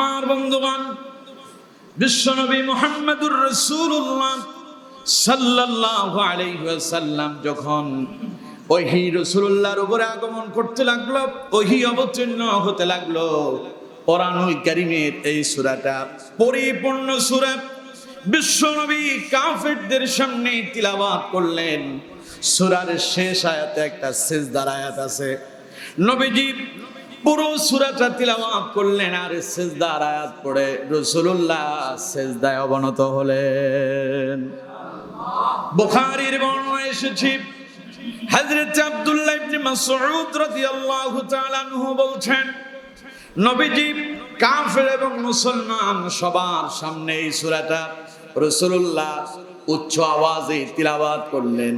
আমার বন্ধুগণ, বিশ্বনবী মুহাম্মদুর রাসূলুল্লাহ সাল্লাল্লাহু আলাইহি ওয়াসাল্লাম যখন ওহী রাসূলুল্লাহর উপরে আগমন করতে লাগলো, ওহী অবতীর্ণ হতে লাগলো, কোরআনুল কারীমের এই সূরাটা পরিপূর্ণ সূরা বিশ্বনবী কাফেরদের সামনে তিলাওয়াত করলেন। সূরার শেষ আয়াতে একটা সিজদার আয়াত আছে, নবীজি পুরো সূরাটা তিলাওয়াত করলেন আর সিজদার আয়াত পড়ে রাসূলুল্লাহ সিজদায় অবনত হলেন। বুখারীর বর্ণনায় এসেছে, হযরত আব্দুল্লাহ ইবনে মাসউদ রাদিয়াল্লাহু তাআলা আনহু বলছেন, নবীজি কাফের এবং মুসলমান সবার সামনে এই সূরাটা রাসূলুল্লাহ উচ্চ আওয়াজে তিলাওয়াত করলেন।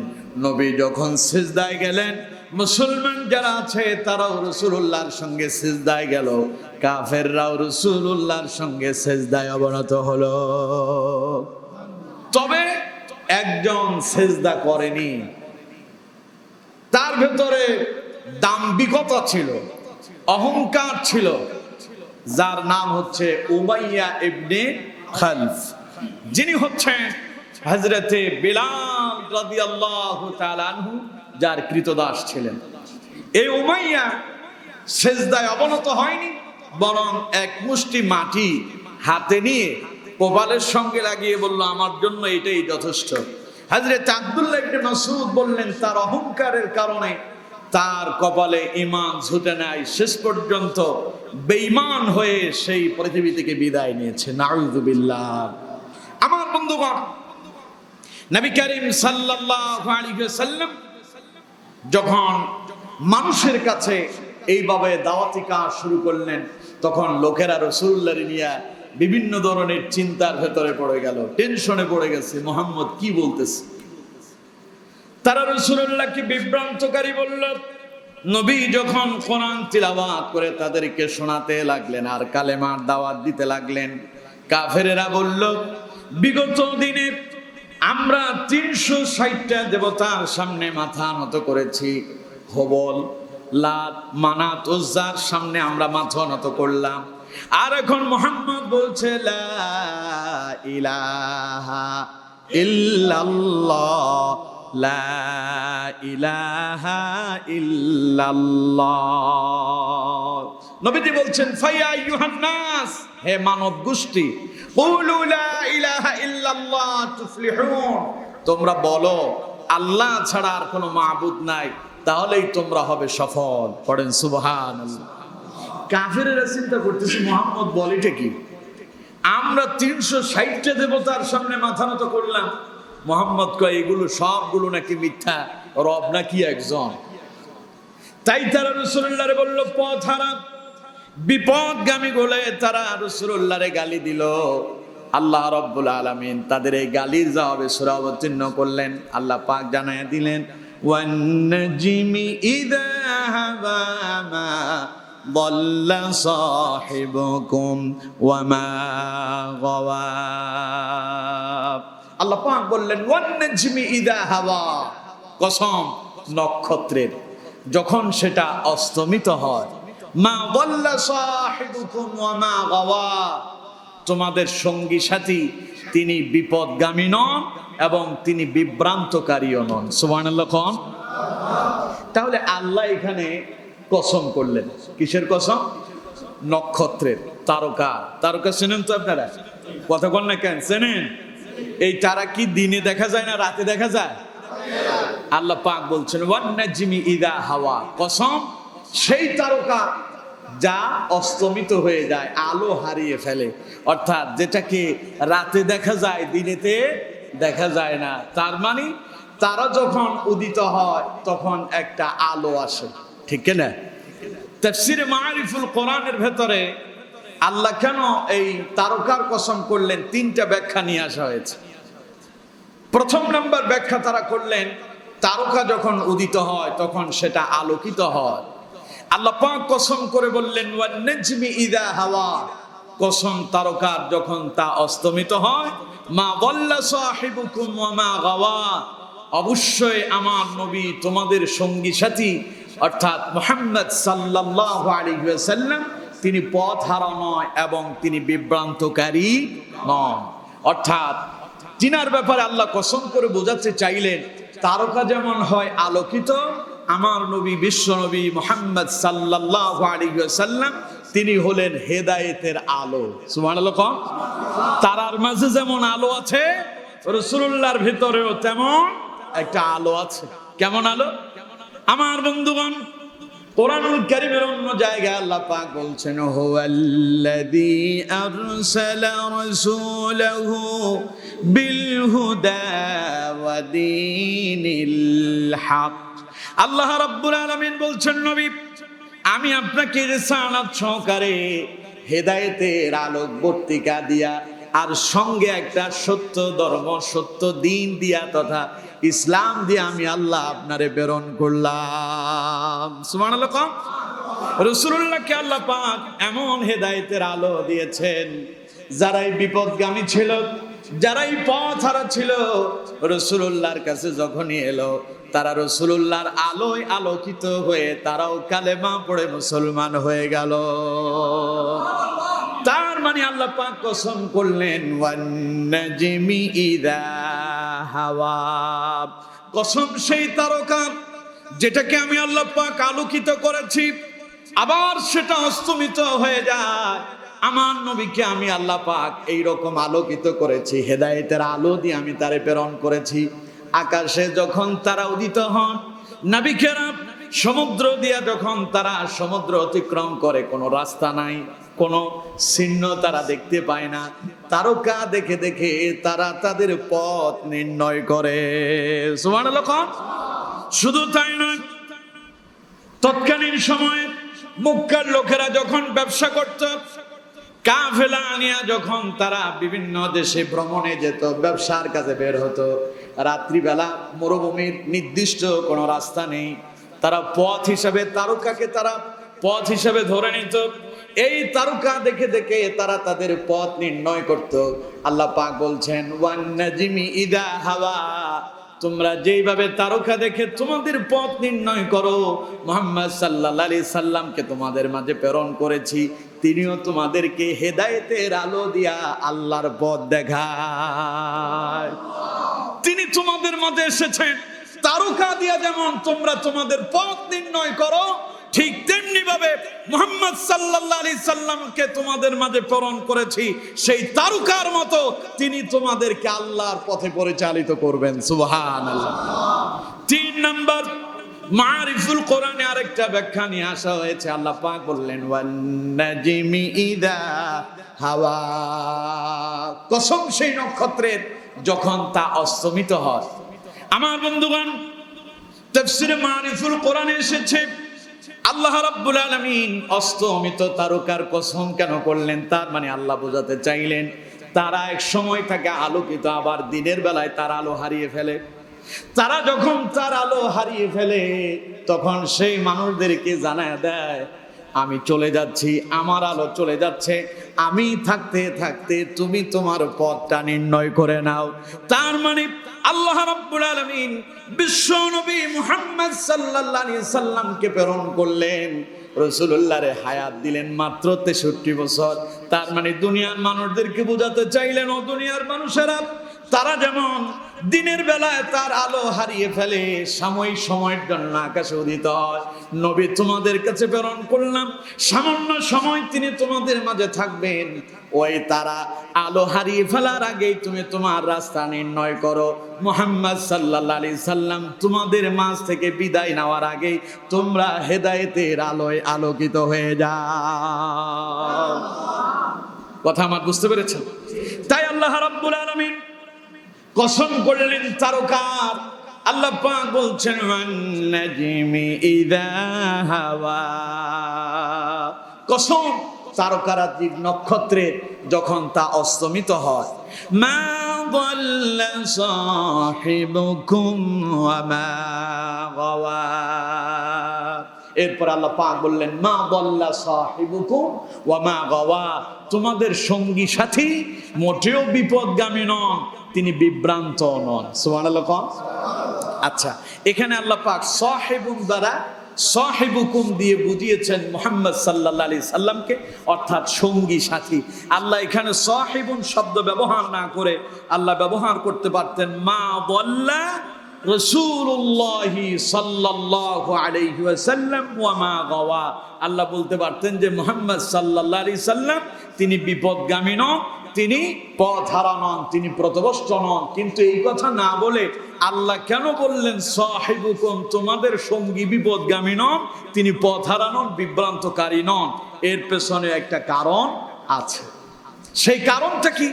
নবী যখন সিজদায় গেলেন, মুসলমান যারা আছে তারাও রাসূলুল্লাহর সঙ্গে সিজদায় গেল, কাফেররাও রাসূলুল্লাহর সঙ্গে সিজদায় অবনত হলো। তবে একজন সিজদা করেনি, তার ভেতরে দাম্ভিকতা ছিল, অহংকার ছিল, যার নাম হচ্ছে উমাইয়া ইবনে খালফ, যিনি হচ্ছেন হযরতে বিলাল রাদিয়াল্লাহু তাআলা আনহু যার কৃতদাস ছিলেন। এই উমাইয়া সিজদায় অবনত হয়নি, বরং এক মুষ্টি মাটি হাতে নিয়ে কপালের সঙ্গে লাগিয়ে বলল, আমার জন্য এটাই যথেষ্ট। হযরত আব্দুল্লাহ ইবনে মাসউদ বললেন, তার অহংকারের কারণে তার কপালে ঈমান ঝুটে নাই, শেষ পর্যন্ত বেঈমান হয়ে সেই পৃথিবী থেকে বিদায় নিয়েছে। নাউযুবিল্লাহ। আমার বন্ধুগণ, নবী করিম সাল্লাল্লাহু আলাইহি ওয়াসাল্লাম যখন মানুষের কাছে এইভাবে দাওয়াতি কাজ শুরু করলেন, তখন লোকেরা রাসূলুল্লাহর নিয়ে বিভিন্ন ধরনের চিন্তার ভেতরে পড়ে গেল, টেনশনে পড়ে গেছে, মুহাম্মদ কি বলতেছে। তারা রাসূলুল্লাহকে বিভ্রান্তকারী বলল। নবী যখন কোরআন তিলাওয়াত করে তাদেরকে শোনাতে লাগলেন আর কালেমার দাওয়াত দিতে লাগলেন, কাফেরেরা বলল, বিগত দিনে আমরা ৩৬০টা দেবতার সামনে মাথা নত করেছি, হবল, লাত, মানাত, উজ্জার সামনে আমরা মাথা নত করলাম, আর এখন মুহাম্মদ বলছে লা ইলাহা ইল্লাল্লাহ, লা ইলাহা ইল্লাল্লাহ। নবীজি বলছেন, ফায়া আইয়ুহান নাস, হে মানব গোষ্ঠী, কুলু লা ইলাহা ইল্লাল্লাহ তুফলিহুন, তোমরা বলো আল্লাহ ছাড়া আর কোনো মাবুদ নাই, তাহলেই তোমরা হবে সফল। পড়েন সুবহানাল্লাহ। কাফেরেরা চিন্তা করতেছে, মুহাম্মদ বলেটা কি? আমরা ৩৬০টা দেবতার সামনে মাথা নত করলাম, মুহাম্মদ কয় এগুলো সবগুলো নাকি মিথ্যা, রব নাকি একজন। তাই তারা রাসূলুল্লাহরে বলল পথ হারা, বিপদগামী বলে তারা রাসূলুল্লাহরে গালি দিল। আল্লাহ রাব্বুল আলামিন তাদের এই গালির জবাবে সূরা অবতীর্ণ করলেন। আল্লাহ পাক জানায়া দিলেন, ওয়ান নাজমি ইযা হাওয়া মা ضل صاحبكم وما غوى। আল্লাহ পাক বললেন, ওয়ান নাজমি ইযা হাওয়া, কসম নক্ষত্রের যখন সেটা অস্তমিত হয়, মা ضل صاحبكم وما غوى, তোমাদের সঙ্গী সাথী তিনি বিপদগামী নন এবং তিনি বিভ্রান্তকারীও নন। সুবহানাল্লাহ কোন। তাহলে আল্লাহ এখানে কসম করলেন, কিসের কসম? নক্ষত্রের, তারকা। তারকা চেনেন তো আপনারা? কথা বল না কেন, চেনেন? এই তারা কি দিনে দেখা যায় না রাতে দেখা যায়? আল্লাহ পাক বলছেন, ওয়ান নাজমি ইযা হাওয়া, কসম সেই তারকা যা অস্তমিত হয়ে যায়, আলো হারিয়ে ফেলে, অর্থাৎ যেটাকে রাতে দেখা যায় দিনেতে দেখা যায় না। তার মানে তারা যখন উদিত হয় তখন একটা আলো আসে, ঠিক না? তাফসীরে মাআরিফুল কোরআনের ভেতরে আল্লাহ কেন এই তারকার কসম করলেন, তিনটা ব্যাখ্যা নিয়ে আসা হয়েছে। প্রথম নাম্বার ব্যাখ্যা তারা করলেন, তারকা যখন উদিত হয় তখন সেটা আলোকিত হয়। আল্লাহ পাক কসম করে বললেন, ওয়ান নাজমি ইযা হাওয়া, কসম তারকার যখন তা অস্তমিত হয়, মা দাল্লা সাহিবুকুম ওয়া মা গাওয়া, অবশ্যই আমার নবী তোমাদের সঙ্গী সাথী অর্থাৎ মুহাম্মদ সাল্লাল্লাহু আলাইহি ওয়াসাল্লাম তিনি পথ হারা নয় এবং তিনি বিভ্রান্তকারী নন। অর্থাৎ তিনার ব্যাপারে আল্লাহ কসম করে বোঝাতে চাইলেন, তারকা যেমন হয় আলোকিত, আমার নবী বিশ্ব নবী মুহাম্মদ সাল্লাল্লাহু আলাইহি ওয়াসাল্লাম তিনি হলেন হেদায়েতের আলো। সুবহানাল্লাহ। তারার মাঝে যেমন আলো আছে, রাসূলুল্লাহর ভিতরেও তেমন একটা আলো আছে। কেমন আলো? আমার বন্ধুগণ, কোরআনুল কারীমের অন্য জায়গায় আল্লাহ পাক বলছেন, হুয়াল্লাযী আরসালা রাসূলাহু বিল হুদা ওয়া দীনিল হক। আল্লাহ রাব্বুল আলামিন বলছেন, নবী আমি আপনাকে রিসালাত সহকারে হেদায়েতের আলোক বর্তিকা দিয়া আর সঙ্গে একটা সত্য ধর্ম, সত্য দিন দিয়া তথা ইসলাম দিয়ে আমি আল্লাহ আপনারে প্রেরণ করলাম। সুবহানাল্লাহ। রাসূলুল্লাহকে আল্লাহ পাক এমন হেদায়েতের আলো দিয়েছেন, যারাই বিপদগামী ছিল, যারাই পথ হারা ছিল, রাসূলুল্লাহর কাছে যখনই এলো তারা রাসূলুল্লাহর আলোয় আলোকিত হয়ে তারাও কালেমা পড়ে মুসলমান হয়ে গেল। তার মানে আল্লাহ পাক কসম করলেন, ওয়ান নাজমি ইযা হাওয়া, কসম সেই তারকার যেটাকে আমি আল্লাহ পাক আলোকিত করেছি, আবার সেটা অস্তমিত হয়ে যায়। আমার নবীকে আমি আল্লাহ পাক এইরকম আলোকিত করেছি, হেদায়েতের আলো দিয়ে আমি তারে প্রেরণ করেছি। আকাশে যখন তারা উদিত হন, নাবিকেরা সমুদ্র দিয়া যখন তারা সমুদ্র অতিক্রম করে, কোনো রাস্তা নাই, কোনো চিহ্ন তারা দেখতে পায় না, তারকা দেখে দেখে তারা তাদের পথ নির্ণয় করে। সুবহানাল্লাহ। শুধু তাই নয়, তৎকালীন সময়ে মক্কার লোকেরা যখন ব্যবসা করত, কাফেলা আনিয়া যখন তারা বিভিন্ন দেশে ভ্রমণে যেত, ব্যবসার কাজে বের হতো, রাত্রিবেলা মরুভূমির নির্দিষ্ট কোনো রাস্তা নেই, তারা পথ হিসাবে তারকাকে তারা পথ হিসাবে ধরে নিত। এই তারকা দেখে দেখে তারা তাদের পথ নির্ণয় করত। আল্লাহ পাক বলছেন, ওয়ান নাজমি ইযা হাওয়া, তোমরা যেইভাবে তারকা দেখে তোমাদের পথ নির্ণয় করো, মুহাম্মদ সাল্লাল্লাহু আলাইহি সাল্লামকে তোমাদের মাঝে প্রেরণ করেছি, তিনিও তোমাদেরকে হেদায়েতের আলো দিয়া আল্লাহর পথ দেখায়। তিনি তোমাদের মাঝে এসেছেন তারকা দিয়া, যেমন তোমরা তোমাদের পথ নির্ণয় করো, ঠিক তেমনি ভাবে মুহাম্মদ সাল্লাল্লাহু আলাইহি সাল্লামকে তোমাদের মাঝে প্রেরণ করেছি, সেই তারকার মতো তিনি তোমাদেরকে আল্লাহর পথে পরিচালিত করবেন। সুবহানাল্লাহ। 3 নাম্বার মারিফুল কোরআনে আরেকটা ব্যাখ্যা নিয়ে আসা হয়েছে। আল্লাহ পাক বললেন, ওয়ান নাজমি ইযা হাওয়া, কসম সেই নক্ষত্রের যখন তা অস্তমিত হয়। আমার বন্ধুগণ, তাফসীরে মারিফুল কোরআনে এসেছে আল্লাহ রাব্বুল আলামিন অস্তমিত তারকার কসম কেন করলেন, তার মানে আল্লাহ বোঝাতে চাইলেন তারা এক সময় থাকে আলোকিত, আবার দিনের বেলায় তার আলো হারিয়ে ফেলে। তারা যখন তার আলো হারিয়ে ফেলে, তখন সেই মানুষদেরকে জানায় দেয়, আমি চলে যাচ্ছি, আমার আলো চলে যাচ্ছে, আমি থাকতে থাকতে তুমি তোমার পথটা নির্ণয় করে নাও। তার মানে আল্লাহ রাব্বুল আলামিন বিশ্ব নবী মুহাম্মদ সাল্লাল্লাহু আলাইহি সাল্লামকে প্রেরণ করলেন, রাসূলুল্লাহরে হায়াত দিলেন মাত্র 63 বছর। তার মানে দুনিয়ার মানুষদেরকে বোঝাতে চাইলেন, ও দুনিয়ার মানুষেরা, তারা যেমন দিনের বেলায় তার আলো হারিয়ে ফেলে, সাময়িক সময়ের জন্য আকাশে উদিত হয়, নবী তোমাদের কাছে প্রেরণ করলাম, সামান্য সময় তিনি তোমাদের মাঝে থাকবেন। ওই তারা আলো হারিয়ে ফেলার আগেই তুমি তোমার রাস্তা নির্ণয় করো। মুহাম্মদ সাল্লাল্লাহু আলাইহি সাল্লাম তোমাদের মাঝ থেকে বিদায় নেওয়ার আগেই তোমরা হেদায়েতের আলোয় আলোকিত হয়ে যাও। কথা আমার বুঝতে পেরেছেন? তাই আল্লাহ রাব্বুল আলামিন কসম করলেন তারকার। আল্লাহ পাক বলছেন, ওয়ান নাজমি ইযা হাওয়া, কসম তারকারাত্রিক নক্ষত্রের যখন তা অস্তমিত হয়। মা দাল্লা সাহিবুকুম ওয়া মা গাওয়া, এরপর আল্লাহ পাক বললেন, মা দাল্লা সাহিবুকুম ওয়া মা গাওয়া, তোমাদের সঙ্গী সাথী মোটেও বিপদগামী নন, তিনি বিভ্রান্ত নন। সুবহানাল্লাহ। আচ্ছা, এখানে আল্লাহ পাক সাহিবুন দ্বারা সাহিবুকুম দিয়ে বুঝিয়েছেন মুহাম্মদ সাল্লাল্লাহু আলাইহি সাল্লামকে, অর্থাৎ সঙ্গী সাথী। আল্লাহ এখানে সাহিবুন শব্দ ব্যবহার না করে আল্লাহ ব্যবহার করতে পারতেন মা দাল্লা রাসূলুল্লাহি সাল্লাল্লাহু আলাইহি ওয়াসাল্লাম ওয়া মা গাওয়া। আল্লাহ বলতে পারতেন যে মুহাম্মদ সাল্লাল্লাহু আলাইহি সাল্লাম তিনি বিপদগামী নন, তিনি পথহারা নন, তিনি পথভ্রষ্ট নন। কিন্তু এই কথা না বলে আল্লাহ কেন বললেন সাহিবুকুম, তোমাদের সঙ্গী বিপদগামী নন, তিনি পথহারা নন, বিভ্রান্তকারী নন? এর পেছনে একটা কারণ আছে। সেই কারণটা কি?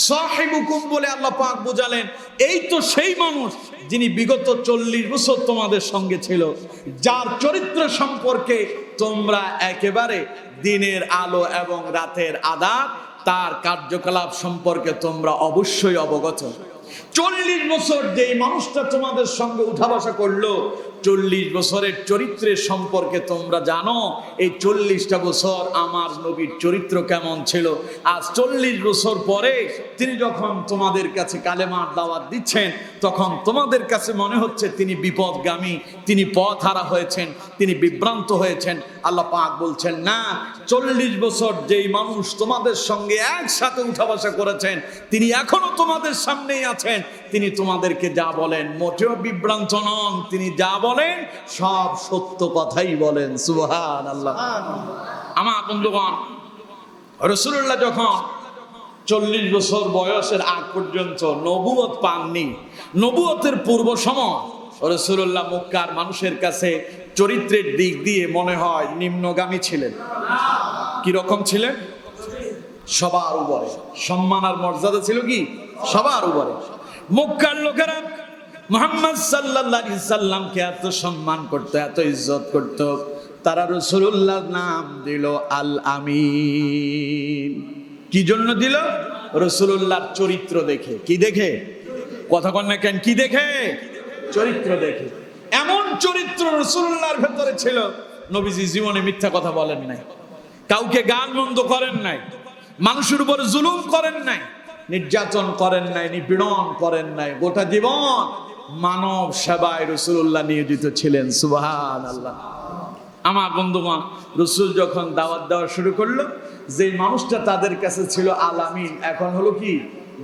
সাহিবুকুম বলে আল্লাহ পাক বোঝালেন এই তো সেই মানুষ যিনি বিগত 40 বছর তোমাদের সঙ্গে ছিল, যার চরিত্র সম্পর্কে তোমরা একেবারে দিনের আলো এবং রাতের আঁধার, তার কার্যকলাপ সম্পর্কে তোমরা অবশ্যই অবগত। 40 বছর যেই মানুষটা তোমাদের সঙ্গে উঠা বসা করলো, 40 বছরের চরিত্রের সম্পর্কে তোমরা জানো। এই 40টা বছর আমার নবীর চরিত্র কেমন ছিল। আজ 40 বছর পরে তিনি যখন তোমাদের কাছে কালেমার দাওয়াত দিচ্ছেন, তখন তোমাদের কাছে মনে হচ্ছে তিনি বিপদগামী, তিনি পথহারা হয়েছেন, তিনি বিভ্রান্ত হয়েছেন। আল্লাহ পাক বলছেন না, 40 বছর যেই মানুষ তোমাদের সঙ্গে একসাথে উঠা বসা করেছেন, তিনি এখনো তোমাদের সামনেই আছেন। তিনি তোমাদেরকে যা বলেন মোটেও বিভ্রান্ত নন, তিনি যা বলেন সব সত্য কথাই বলেন। সুবহানাল্লাহ। আমার বন্ধুগণ, রাসূলুল্লাহ যখন 40 বছর বয়সের আগ পর্যন্ত নবুয়ত পাননি, নবুয়তের পূর্ব সময় রাসূলুল্লাহ মক্কার মানুষের কাছে চরিত্রের দিক দিয়ে মনে হয় নিম্নগামী ছিলেন। কি রকম ছিলেন? সবার উপরে সম্মান আর মর্যাদা ছিল কি সবার উপরে। মক্কার লোকেরা মুহাম্মদ সাল্লাল্লাহু আলাইহি সাল্লামকে এত সম্মান করত, এত ইজ্জত করত, তারা রাসূলুল্লাহর নাম দিল আল আমিন। কি জন্য দিল? রাসূলুল্লাহর চরিত্র দেখে। কি দেখে? কথা কন না কেন? কি দেখে? চরিত্র দেখে। এমন চরিত্র রাসূলুল্লাহর ভেতরে ছিল, নবীজি জীবনে মিথ্যা কথা বলেন নাই, কাউকে গান মন্দ করেন নাই, মানুষের উপরে জুলুম করেন নাই, নির্যাতন করেন নাই, নিপীড়ন করেন নাই। গোটা জীবন মানব সেবায় রাসূলুল্লাহ নিয়োজিত ছিলেন। সুবহানাল্লাহ। আমার বন্ধুগণ, রাসূল যখন দাওয়াত দেওয়া শুরু করলো, যে মানুষটা তাদের কাছে ছিল আল আমিন, এখন হলো কি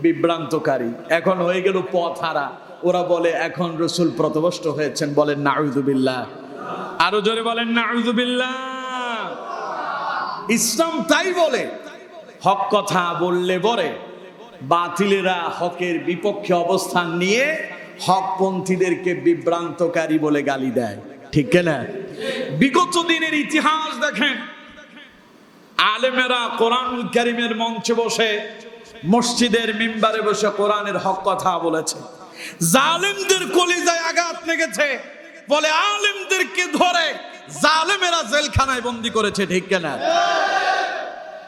বিভ্রান্তকারী, এখন হয়ে গেল পথহারা। ওরা বলে এখন রাসূল পথভ্রষ্ট হয়েছেন। বলেন নাউযুবিল্লাহ। আরো জোরে বলেন নাউযুবিল্লাহ। ইসলাম তাই বলে, হক কথা বললে বলে বাতিলেরা হকের বিপক্ষে অবস্থান নিয়ে হকপন্থীদেরকে বিভ্রান্তকারী বলে গালি দেয়। ঠিক না? বিগত দিনের ইতিহাস দেখেন, আলেমেরা কোরআনুল কারীমের মঞ্চে বসে, মসজিদের মিম্বারে বসে কোরআনের হক কথা বলেছে। জালেমদের কলিজায় আঘাত লেগেছে বলে আলেমদেরকে ধরে জালেমেরা জেলখানায় বন্দী করেছে। ঠিক না?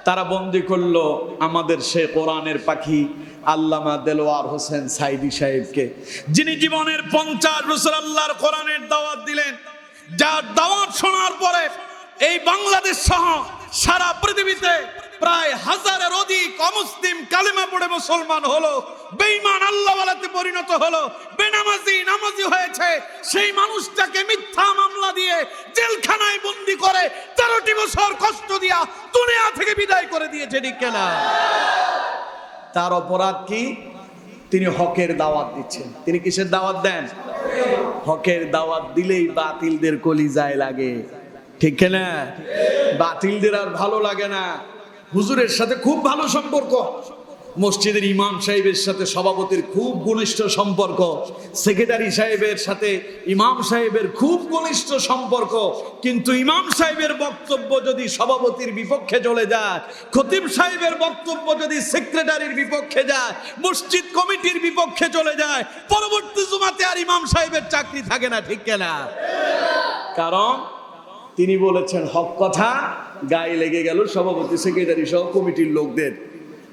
তারা বন্দী করলো আমাদের সে কোরআনের পাখি আল্লামা দেলোয়ার হোসেন সাইদি সাহেবকে, যিনি জীবনের 50 বছর আল্লাহর কোরআনের দাওয়াত দিলেন, যার দাওয়াত শোনার পরে এই বাংলাদেশ সহ সারা পৃথিবীতে প্রায় 1000-এর অধিক অমুসলিম কালেমা পড়ে মুসলমান হলো, বেঈমান আল্লাহওয়ালাতে পরিণত হলো, বেনামাজি নামাজি হয়েছে। সেই মানুষটাকে মিথ্যা মামলা দিয়ে জেলখানায় বন্দী করে 13টি বছর কষ্ট দিয়া দুনিয়া থেকে বিদায় করে দিয়েছে। ঠিক না? তার অপরাধ কি? তিনি হকের দাওয়াত দিচ্ছেন। তিনি কিসের দাওয়াত দেন? হকের দাওয়াত দিলেই বাতিলদের কলিজায় লাগে। ঠিক না? বাতিলদের আর ভালো লাগে না। হুজুরের সাথে খুব ভালো সম্পর্ক, মসজিদের ইমাম সাহেবের সাথে সভাপতির খুব ঘনিষ্ঠ সম্পর্ক, সেক্রেটারি সাহেবের সাথে ইমাম সাহেবের খুব ঘনিষ্ঠ সম্পর্ক। কিন্তু ইমাম সাহেবের বক্তব্য যদি সভাপতির বিপক্ষে চলে যায়, খতিব সাহেবের বক্তব্য যদি সেক্রেটারির বিপক্ষে যায়, মসজিদ কমিটির বিপক্ষে চলে যায়, পরবর্তী জুমাতে আর ইমাম সাহেবের চাকরি থাকে না। ঠিক না? কারণ তিনি বলেছেন হক কথা, গায়ে লেগে গেল সভাপতি সেক্রেটারি সহ কমিটির লোকদের।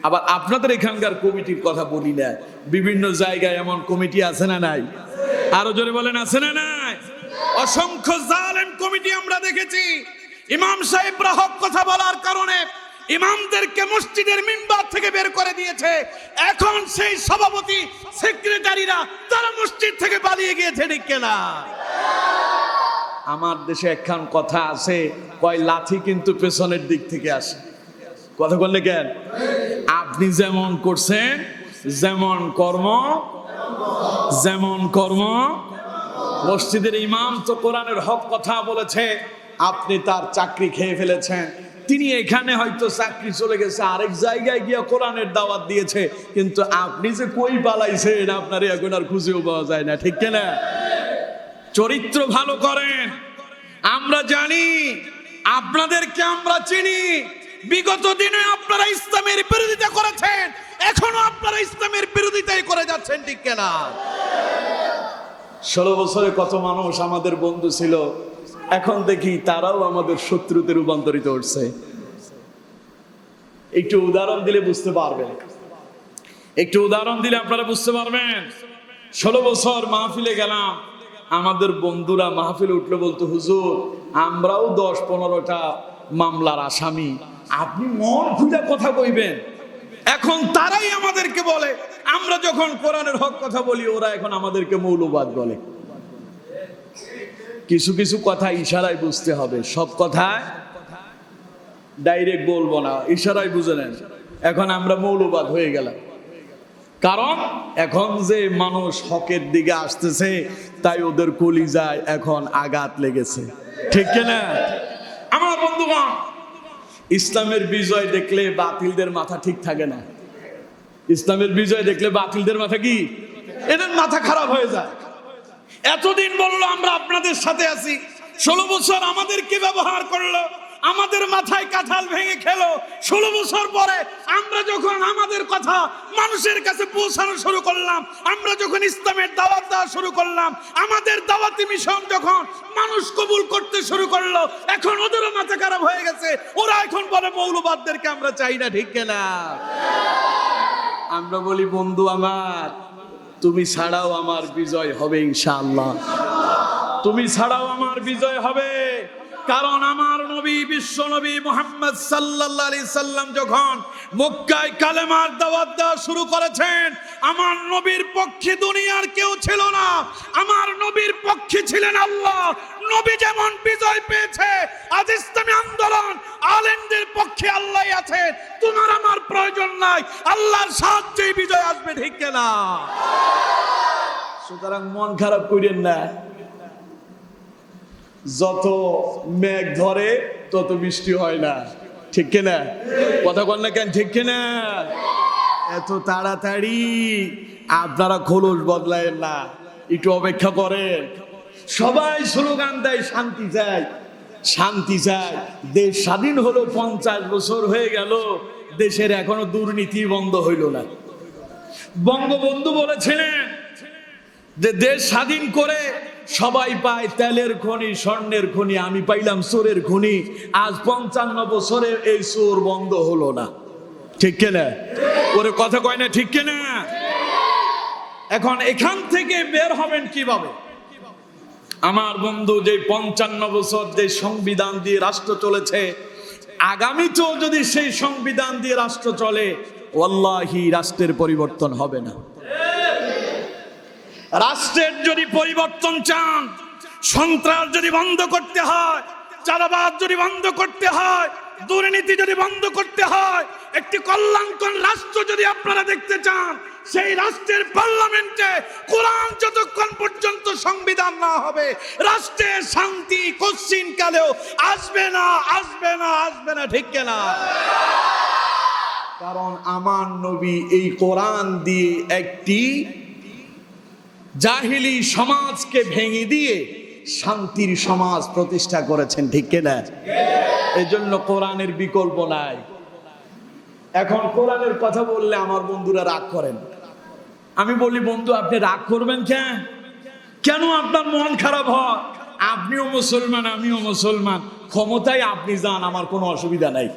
আবার আপনাদের এখানকার কমিটির কথা বলি না, বিভিন্ন জায়গায় এমন কমিটি আছে না নাই? আরো জোরে বলেন আছে না নাই? অসংখ্য জালেম কমিটি আমরা দেখেছি। ইমাম সাহেবরা হক কথা বলার কারণে ইমামদেরকে মসজিদের মিম্বার থেকে বের করে দিয়েছে। এখন সেই সভাপতি সেক্রেটারিরা তারা মসজিদ থেকে পালিয়ে গিয়েছে। ঠিক না? আমার দেশে একখান কথা আছে, কয় লাথি কিন্তু পেছনের দিক থেকে আসে। কথা বললে কেন? আপনি যেমন করছেন, যেমন কর্ম যেমন কর্ম। মসজিদের ইমাম তো কোরআনের হক কথা বলেছে, আপনি তার চাকরি খেয়ে ফেলেছেন। তিনি এখানে হয়তো চাকরি চলে গেছে, আরেক জায়গায় গিয়ে কোরআনের দাওয়াত দিয়েছে, কিন্তু আপনি যে কই পালাইছেন আপনার এখন আর খুঁজেও পাওয়া যায় না, ঠিক কিনা? চরিত্র ভালো করেন। আমরা জানি, আপনাদেরকে আমরা চিনি। বিগত দিনে আপনারা ইসলামের বিরোধিতা করেছেন, এখনো আপনারা ইসলামের বিরোধিতাই করে যাচ্ছেন, ঠিক কিনা? 16 বছরে কত মানুষ আমাদের বন্ধু ছিল, এখন দেখি তারাও আমাদের শত্রুতে রূপান্তরিত হচ্ছে। একটু উদাহরণ দিলে বুঝতে পারবেন, একটু উদাহরণ দিলে আপনারা বুঝতে পারবেন। 16 বছর মাহফিলে গেলাম, আমাদের বন্ধুরা মাহফিলে উঠলে বলতো, হুজুর আমরাও 10-15টা মামলার আসামি, আপনি মন খুলে কথা কইবেন। এখন তারাই আমাদেরকে বলে, আমরা যখন কোরআনের হক কথা বলি ওরা এখন আমাদেরকে মৌলবাদ বলে। কিছু কিছু কথা ইশারায় বুঝতে হবে, সব কথা ডাইরেক্ট বলবো না, ইশারায় বুঝে নেন। এখন আমরা মৌলবাদ হয়ে গেলাম, কারণ এখন যে মানুষ হকের দিকে আসতেছে তাই ওদের কলিজায় এখন আঘাত লেগেছে, ঠিক কিনা? আমার বন্ধুগণ, ইসলামের বিজয় দেখলে বাতিলদের মাথা ঠিক থাকে না। ইসলামের বিজয় দেখলে বাতিলদের মাথা কি, এদের মাথা খারাপ হয়ে যায়। এতদিন বললো আমরা আপনাদের সাথে আছি, 16 বছর আমাদেরকে ব্যবহার করলো, আমাদের মাথায় কাঁঠাল ভেঙে খেলো। 16 বছর পরে আমরা যখন আমাদের কথা মানুষের কাছে পৌঁছানো শুরু করলাম, আমরা যখন ইসলামের দাওয়াত দেওয়া শুরু করলাম, আমাদের দাওয়াতি মিশন যখন মানুষ কবুল করতে শুরু করলো, এখন ওদেরও মাথা খারাপ হয়ে গেছে। ওরা এখন বলে মৌলবাদদেরকে আমরা চাই না, ঠিক কিনা? আমরা বলি, বন্ধু আমার, তুমি ছাড়াও আমার বিজয় হবে ইনশাআল্লাহ, তুমি ছাড়াও আমার বিজয় হবে। কারণ আমার নবী, বিশ্ব নবী মুহাম্মদ সাল্লাল্লাহু আলাইহি সাল্লাম যখন মক্কায় কালেমার দাওয়াত দেওয়া শুরু করেছেন, আমার নবীর পক্ষে দুনিয়ার কেউ ছিল না, আমার নবীর পক্ষে ছিলেন আল্লাহ। নবী যেমন বিজয় পেয়েছে, আজ ইসলামী আন্দোলন আলেমদের পক্ষে আল্লাহই আছে, তোমার আমার প্রয়োজন নাই, আল্লাহর সাহায্যেই বিজয় আসবে, ঠিক কিনা? সুতরাং মন খারাপ করেন না। যত মেঘ ধরে তত বৃষ্টি হয় না, ঠিক কিনা? কথা বল না কেন, ঠিক কিনা? এত তাড়াতাড়ি আপনারা খোলস বদলায়েন না, একটু অপেক্ষা করেন। সবাই স্লোগান দেয় শান্তি চাই, শান্তি চাই। দেশ স্বাধীন হলো 50 বছর হয়ে গেল, দেশের এখনো দুর্নীতি বন্ধ হইল না। বঙ্গবন্ধু বলেছিলেন যে দেশ স্বাধীন করে সবাই পায় তেলের খনি, স্বর্ণের খনি, আমি পাইলাম চোরের খনি। আজ 55 বছরে এই চোর বন্ধ হলো না, ঠিক কিনা? ওরে কথা কয় না, ঠিক কিনা? এখন এখান থেকে বের হবেন কিভাবে? আমার বন্ধু, যে 55 বছর যে সংবিধান দিয়ে রাষ্ট্র চলেছে, আগামীতেও যদি সেই সংবিধান দিয়ে রাষ্ট্র চলে, ওয়াল্লাহি রাষ্ট্রের পরিবর্তন হবে না। রাষ্ট্রের যদি পরিবর্তন চান, সন্ত্রাস যদি বন্ধ করতে হয়, চাঁদাবাজ যদি বন্ধ করতে হয়, দুর্নীতি যদি বন্ধ করতে হয়, একটি কল্যাণকর রাষ্ট্র যদি আপনারা দেখতে চান, সেই রাষ্ট্রের পার্লামেন্টে কোরআন যতক্ষণ পর্যন্ত সংবিধান না হবে, রাষ্ট্রের শান্তি কোশ্চিন কালেও আসবে না, আসবে না, আসবে না, ঠিক কিনা? কারণ আমার নবী এই কোরআন দিয়ে একটি জাহিলি সমাজকে ভেঙে দিয়ে শান্তির সমাজ প্রতিষ্ঠা করেছেন, ঠিক কিনা? এজন্য কোরআনের বিকল্প নাই। এখন কোরআনের কথা বললে আমার বন্ধুরা রাগ করেন। আমি বলি, বন্ধু আপনি রাগ করবেন কেন? কেন আপনার মন খারাপ হয়? আপনিও মুসলমান, আমিও মুসলমান, ক্ষমতায় আপনি যান, আমার কোনো অসুবিধা নাই।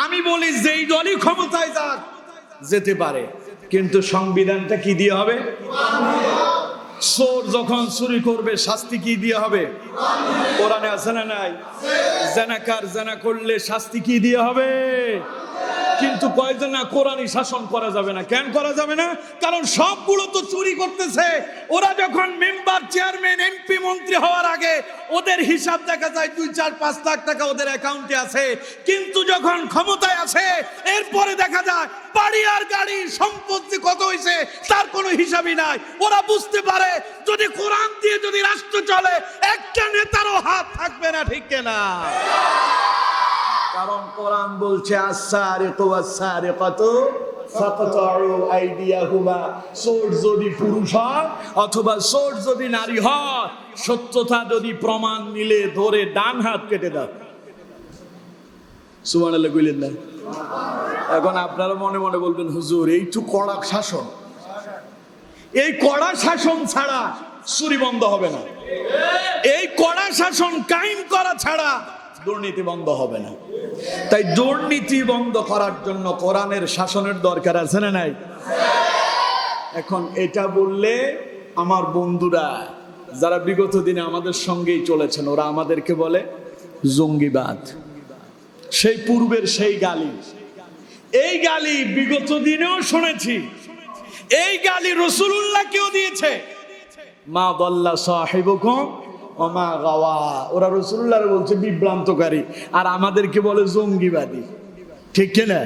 আমি বলি যেই দলই ক্ষমতায় যাক, যেতে পারে, কিন্তু সংবিধানটা কি দিয়ে হবে? চোর যখন চুরি করবে শাস্তি কি দিয়ে হবে? কোরআনে আছে না নাই? জানাকার জানা করলে শাস্তি কি দিয়ে হবে? কিন্তু কয়েকজন না, কোরআনই শাসন করা যাবে না। কেন করা যাবে না? কারণ সবগুলো তো চুরি করতেছে। ওরা যখন মেম্বার, চেয়ারম্যান, এমপি, মন্ত্রী হওয়ার আগে ওদের হিসাব দেখা যায় 2-4-5 লাখ টাকা ওদের অ্যাকাউন্টে আছে, কিন্তু যখন ক্ষমতায় আছে এরপরে দেখা যায় বাড়ি আর গাড়ি সম্পত্তি কত হয়েছে তার কোনো হিসাবই নাই। ওরা বুঝতে পারে যদি কোরআন দিয়ে যদি রাষ্ট্র চলে একটা নেতারও হাত থাকবে না, ঠিক কিনা? কারণ কোরআন বলছে আস-সারিকু ওয়াস-সারিকাতু ফাকতাউ আইদিয়াহুমা। চোর যদি পুরুষ হয় অথবা চোর যদি নারী হয়, সত্যতা যদি প্রমাণ মিলে ধরে ডান হাত কেটে দাও। সুবহানাল্লাহ কইলেন না? এখন আপনারা মনে মনে বলবেন, হুজুর এই তো কড়া শাসন, এই কড়া শাসন ছাড়া চুরি বন্ধ হবে না, এই কড়া শাসন কায়েম করা ছাড়া দুর্নীতি বন্ধ হবে না। তাই দুর্নীতি বন্ধ করার জন্য কোরআনের শাসনের দরকার আছে না নাই? এখন এটা বললে আমার বন্ধুরা যারা বিগত দিনে আমাদের সঙ্গেই চলেছেন ওরা আমাদেরকে বলে জঙ্গিবাদ। সেই পূর্বের সেই গালি, এই গালি বিগত দিনেও শুনেছি, এই গালি রাসূলুল্লাহকেও দিয়েছে। মা দাল্লা সাহিবুকুম ওয়া মা গাওয়া। ওরা রাসূলুল্লাহর বলছে বিভ্রান্তকারী, আর আমাদেরকে বলে জঙ্গিবাদী। ঠিক কিনা?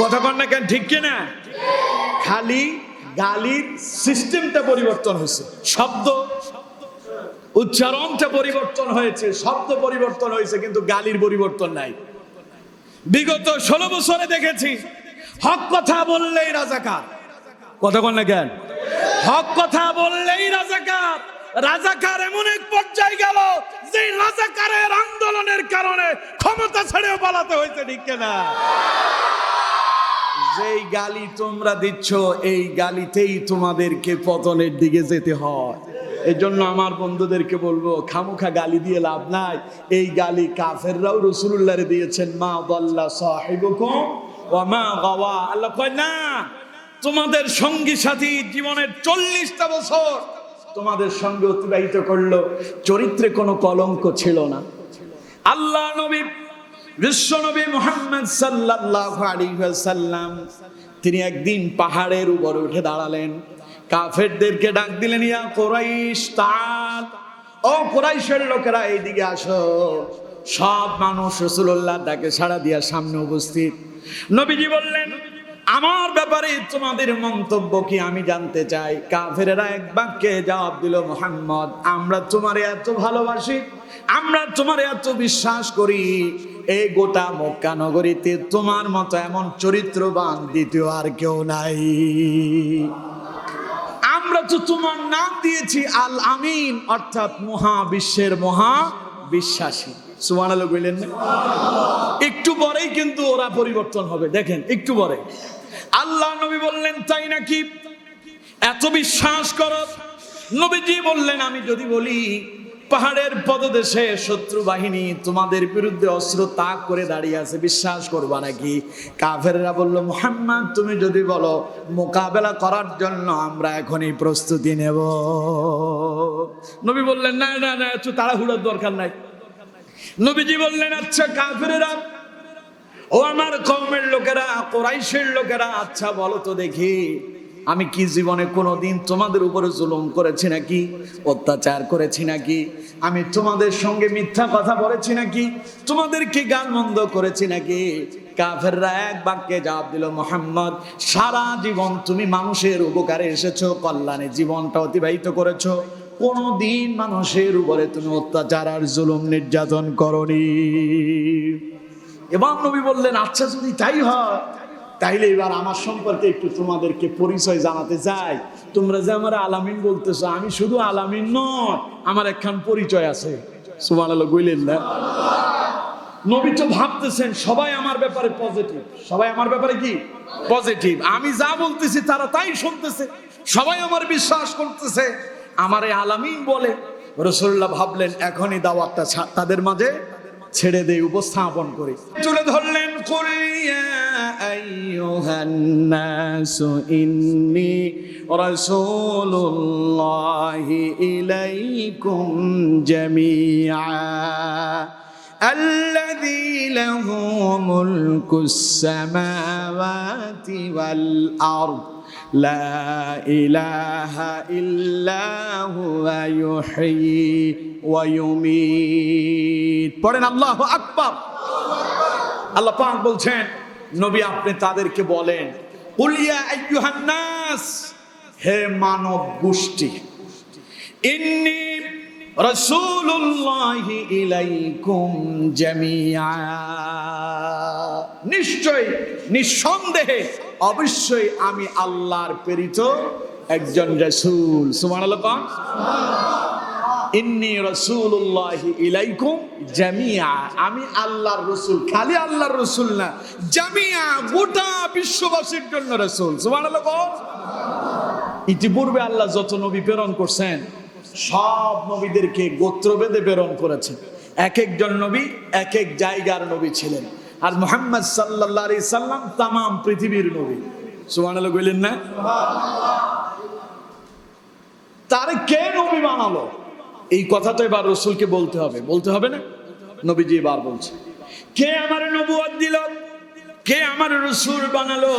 কথা কন না কেন? ঠিক কিনা? খালি গালির সিস্টেমটা পরিবর্তন হয়েছে, শব্দ উচ্চারণটা পরিবর্তন হয়েছে, শব্দ পরিবর্তন হয়েছে, কিন্তু গালির পরিবর্তন নাই। বিগত 16 বছরে দেখেছি হক কথা বললেই রাজাকার। কথা কন না কেন? হক কথা বললেই রাজাকার। রাজাকার এমন এক পর্যায়ে গেল যে রাজাকারের আন্দোলনের কারণে ক্ষমতা ছেড়েও পালাতে হয়েছে, ঠিক কিনা? যেই গালি তোমরা দিচ্ছ এই গালিতেই তোমাদেরকে পতনের দিকে যেতে হয়। এই জন্য আমার বন্ধুদেরকে বলবো, খামোখা গালি দিয়ে লাভ নাই। এই গালি কাফেররাও রাসূলুল্লাহরে দিয়েছেন। মা দাল্লা সাহিবুকুম ওয়া মা গাওয়া। আল্লাহ কয় না, তোমাদের সঙ্গী সাথী জীবনের 40টা বছর তোমাদের সঙ্গে অতিবাহিত করলো, চরিত্রে কোনো কলঙ্ক ছিল না। আল্লাহ নবী, বিশ্ব নবী মুহাম্মদ সাল্লাল্লাহু আলাইহি ওয়াসাল্লাম তিনি একদিন পাহাড়ের উপরে উঠে দাঁড়ালেন, কাফেরদেরকে ডাক দিলেন, ইয়া কুরাইশ তাআল, ও কুরাইশের লোকেরা এইদিকে আসো। সব মানুষ রাসূলুল্লাহর ডাকে সাড়া দিয়া সামনে উপস্থিত। নবীজি বললেন, আমার ব্যাপারে তোমাদের মন্তব্য কি আমি জানতে চাই। কাফেরেরা এক বাক্যে জবাব দিল, মুহাম্মদ আমরা তোমারে এত ভালোবাসি, আমরা তোমারে এত বিশ্বাস করি, এই গোটা মক্কা নগরীতে তোমার মতো এমন চরিত্রবান দ্বিতীয় আর কেউ নাই। আমরা তো তোমার নাম দিয়েছি আল আমিন, অর্থাৎ মহাবিশ্বের মহা বিশ্বাসী। সুবহানাল্লাহ বললেন না? একটু পরেই কিন্তু ওরা পরিবর্তন হবে, দেখেন একটু পরে। আল্লাহ নবী বললেন, তাই নাকি? এত বিশ্বাস করো? নবীজি বললেন, আমি যদি বলি পাহাড়ের পদদেশে শত্রু বাহিনী তোমাদের বিরুদ্ধে অস্ত্র তাক করে দাঁড়িয়ে আছে, বিশ্বাস করবা নাকি? কাফেররা বলল, মুহাম্মদ তুমি যদি বলো মোকাবেলা করার জন্য আমরা এখনই প্রস্তুতি নেব। নবী বললেন, না না না, একটু তাড়াহুড়োর দরকার নাই। নবীজি বললেন, আচ্ছা কাফেররা, ও আমার কওমের লোকেরা, কুরাইশের লোকেরা, আচ্ছা বলো তো দেখি, আমি কি জীবনে কোনোদিন তোমাদের উপরে জুলুম করেছি নাকি, অত্যাচার করেছি নাকি? আমি তোমাদের সঙ্গে মিথ্যা কথা বলেছি নাকি? তোমাদেরকে গালমন্দ করেছি নাকি? কাফেররা এক বাক্যে জবাব দিল, মুহাম্মদ সারা জীবন তুমি মানুষের উপকারে এসেছো, কল্যাণে জীবনটা অতিবাহিত করেছো, কোনদিন মানুষের উপরে তুমি অত্যাচার আর জুলুম নির্যাতন করনি। এবং নবী বললেন, আচ্ছা যদি তাই হয় তাইলে এবার আমার সম্পর্কে একটু তোমাদেরকে পরিচয় জানাতে চাই। তোমরা যে আমার আলামিন বলতেছো, আমি শুধু আলামিন নয়, আমার একখান পরিচয় আছে। সুবহানাল্লাহ বললেন না? নবী তো ভাবতেছেন সবাই আমার ব্যাপারে পজিটিভ, সবাই আমার ব্যাপারে কি পজিটিভ, আমি যা বলতেছি তারা তাই শুনতেছে, সবাই আমার বিশ্বাস করতেছে, আমারে আলামিন বলে। রাসূলুল্লাহ ভাবলেন এখনই দাওয়াতটা তাদের মাঝে ছেড়ে দেই, উপস্থাপন করি। তুলে ধরলেন, কুল ইয়া আইয়ুহান নাসু ইন্নী রাসূলুল্লাহি ইলাইকুম জামিআ الذي له ملك السماوات والأرض لا إله إلا هو يحيي ويميت পড়েন আল্লাহু আকবার। আল্লাহ পাক বলছেন নবী আপনি তাদেরকে বলেন কুল ইয়া আইয়ুহান নাস, হে মানব গোষ্ঠী, ইন্নী রাসূলুল্লাহি ইলাইকুম জামিআ, নিশ্চয় নিঃসন্দেহে অবশ্যই আমি আল্লাহর প্রেরিত একজন রাসূল। সুবহানাল্লাহ। ইন্নী রাসূলুল্লাহি ইলাইকুম জামিআ, আমি আল্লাহর রাসূল, খালি আল্লাহর রাসূল না, জামিআ গোটা বিশ্ববাসীর জন্য রাসূল। সুবহানাল্লাহ। ইতিপূর্বে আল্লাহ যত নবী প্রেরণ করছেন সব নবীদেরকে গোত্রভেদে প্রেরণ করেছেন। এক একজন নবী এক এক জায়গার নবী ছিলেন। আর মুহাম্মদ সাল্লাল্লাহু আলাইহি সাল্লাম তাম পৃথিবীর নবী। সুবহানাল্লাহ বলেন না? তারে কে নবী বানালো এই কথা তো এবার রাসূলকে বলতে হবে, বলতে হবে না? নবীজি এবার বলছে কে আমার নবুয়ত দিল, কে আমার রাসূল বানালো।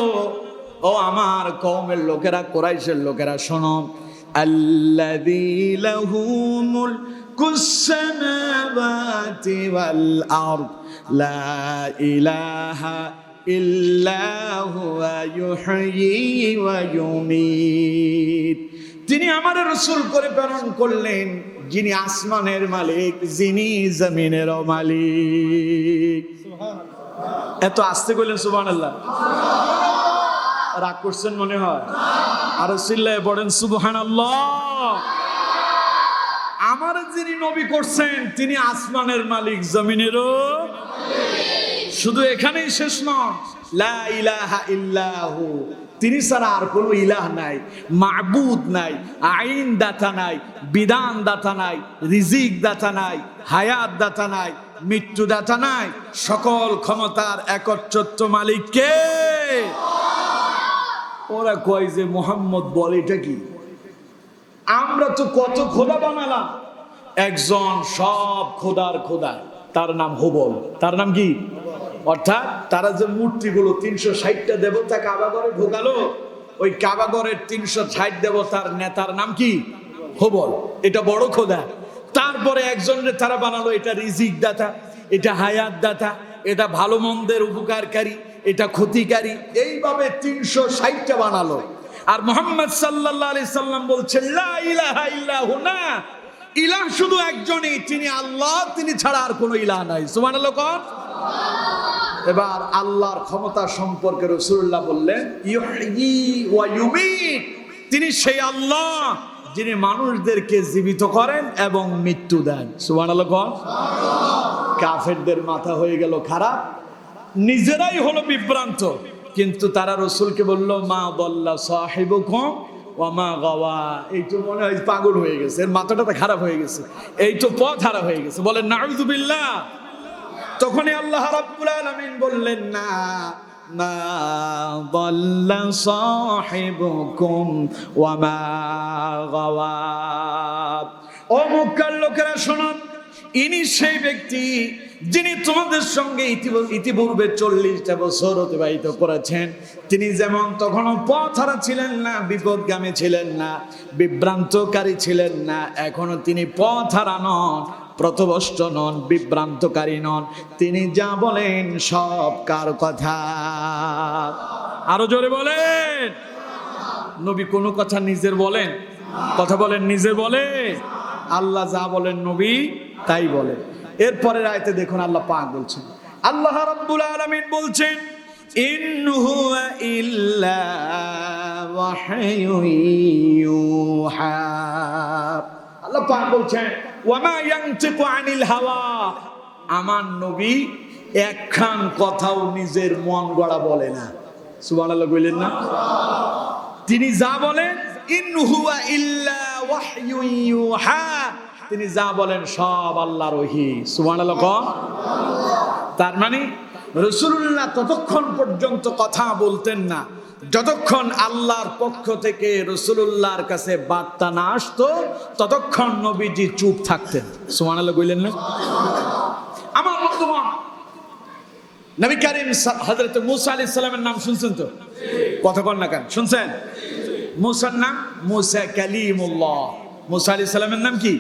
ও আমার কওমের লোকেরা, কুরাইশের লোকেরা শোনো, আল্লাযী লাহু মুলকুস সামাওয়াতি ওয়াল আরদ লা ইলাহা ইল্লা হুয়া ইউহয়ী ওয়া ইউমীত। তিনি আমার রাসূল করে প্রেরণ করলেন যিনি আসমানের মালিক, যিনি জমিনেরও মালিক। এত আস্তে কইলেন সুবহানাল্লাহ। রাগ করছেন মনে হয়? আরো চিল্লায়ে পড়েন সুবহানাল্লাহ। আমার যিনি নবী করছেন তিনি আসমানের মালিক, জমিনেরও মালিক। শুধু এখানেই শেষ নয়, লা ইলাহা ইল্লাহু, তিনি ছাড়া আর কোনো ইলাহ নাই, মাবুদ নাই, আইন দাতা নাই, বিধান দাতা নাই, রিজিক দাতা নাই, হায়াত দাতা নাই, মৃত্যু দাতা নাই। সকল ক্ষমতার একচ্ছত্র মালিক কে? ওরা কয় যে মুহাম্মদ বলে এটা কি? আমরা তো কত খোদা বানালাম, একজন সব খোদার খোদা, তার নাম হুবল। তার নাম কি? অর্থাৎ তারা যে মূর্তিগুলো 360টা দেবতা কাবাঘরে ঢোকালো, ওই কাবাঘরের 360 দেবতার নেতার নাম কি? হুবল। এটা বড় খোদা। তারপরে একজনের তারা বানালো এটা রিজিক দাতা, এটা হায়াত দাতা, এটা ভালো মন্দের উপকারকারী, এটা ক্ষতিকারী, এইভাবে 360টা বানালো। আর মুহাম্মদ সাল্লাল্লাহু আলাইহি সাল্লাম বলছেন লা ইলাহা ইল্লাহু, না, ইলাহ শুধু একজনই, তিনি আল্লাহ, তিনি ছাড়া আর কোনো ইলাহ নাই। সুবহানাল্লাহ। এবার আল্লাহর ক্ষমতা সম্পর্কে রাসূলুল্লাহ বললেন ইউহয়ী ওয়া ইউমীত, তিনি সেই আল্লাহ যিনি মানুষদেরকে জীবিত করেন এবং মৃত্যু দেন। সুবহানাল্লাহ। কাফেরদের মাথা হয়ে গেল খারাপ, নিজেরাই হলো বিভ্রান্ত, কিন্তু তারা রাসূলকে বলল মা দাল্লা সাহিবুকুম ওয়া মা গাওয়া। এই তো মনে হয় পাগল হয়ে গেছে, এর মাথাটা তো খারাপ হয়ে গেছে, এই তো পথ হারা হয়ে গেছে। বলেন নাউযুবিল্লাহ। তখনই আল্লাহ রাব্বুল আলামিন বললেন না, মা দাল্লা সাহিবুকুম ওয়া মা গাওয়া। ও মক্কার লোকেরা শোনো, ইনি সেই ব্যক্তি যিনি তোমাদের সঙ্গে ইতিপূর্বে 40টা বছর অতিবাহিত করেছেন। তিনি যেমন তখনও পথ হারা ছিলেন না, বিপদগামী ছিলেন না, বিভ্রান্তকারী ছিলেন না, এখনো তিনি পথ হারা নন, পথভ্রষ্ট নন, বিভ্রান্তকারী নন। তিনি যা বলেন সব কার কথা? আরো জোরে বলেন। নবী কোনো কথা নিজের বলেন? কথা বলেন নিজে বলে? আল্লাহ যা বলেন নবী তাই বলেন। এরপরের আয়াতে দেখুন আল্লাহ পাক বলছেন, আল্লাহ রাব্বুল আলামিন বলছেন ইন হুয়া ইল্লা ওয়াহয়ুন ইউহা। আল্লাহ পাক বলছেন ওয়া মা ইয়ানতিকু আনিল হাওয়া, আমার নবী একখান কথাও নিজের মন গড়া বলে না। সুবহানাল্লাহ বলেন না? তিনি যা বলেন ইন হুয়া ইল্লা ওয়াহয়ুন ইউহা, তিনি যা বলেন সব আল্লাহর ওহী। সুবহানাল্লাহ। তার মানে রাসূলুল্লাহ ততক্ষণ পর্যন্ত কথা বলতেন না যতক্ষণ আল্লাহর পক্ষ থেকে রাসূলুল্লাহর কাছে বার্তা না আসতো, ততক্ষণ নবীজি চুপ থাকতেন। সুবহানাল্লাহ বললেন না? আমার বন্ধুগণ, নবী করিম হযরত মূসা আলাইহিস সালামের নাম শুনছেন তো? কথা বল না কেন, শুনছেন? মূসার নাম মূসা কালিমুল্লাহ। মূসা আলাইহিস সালামের নাম কি?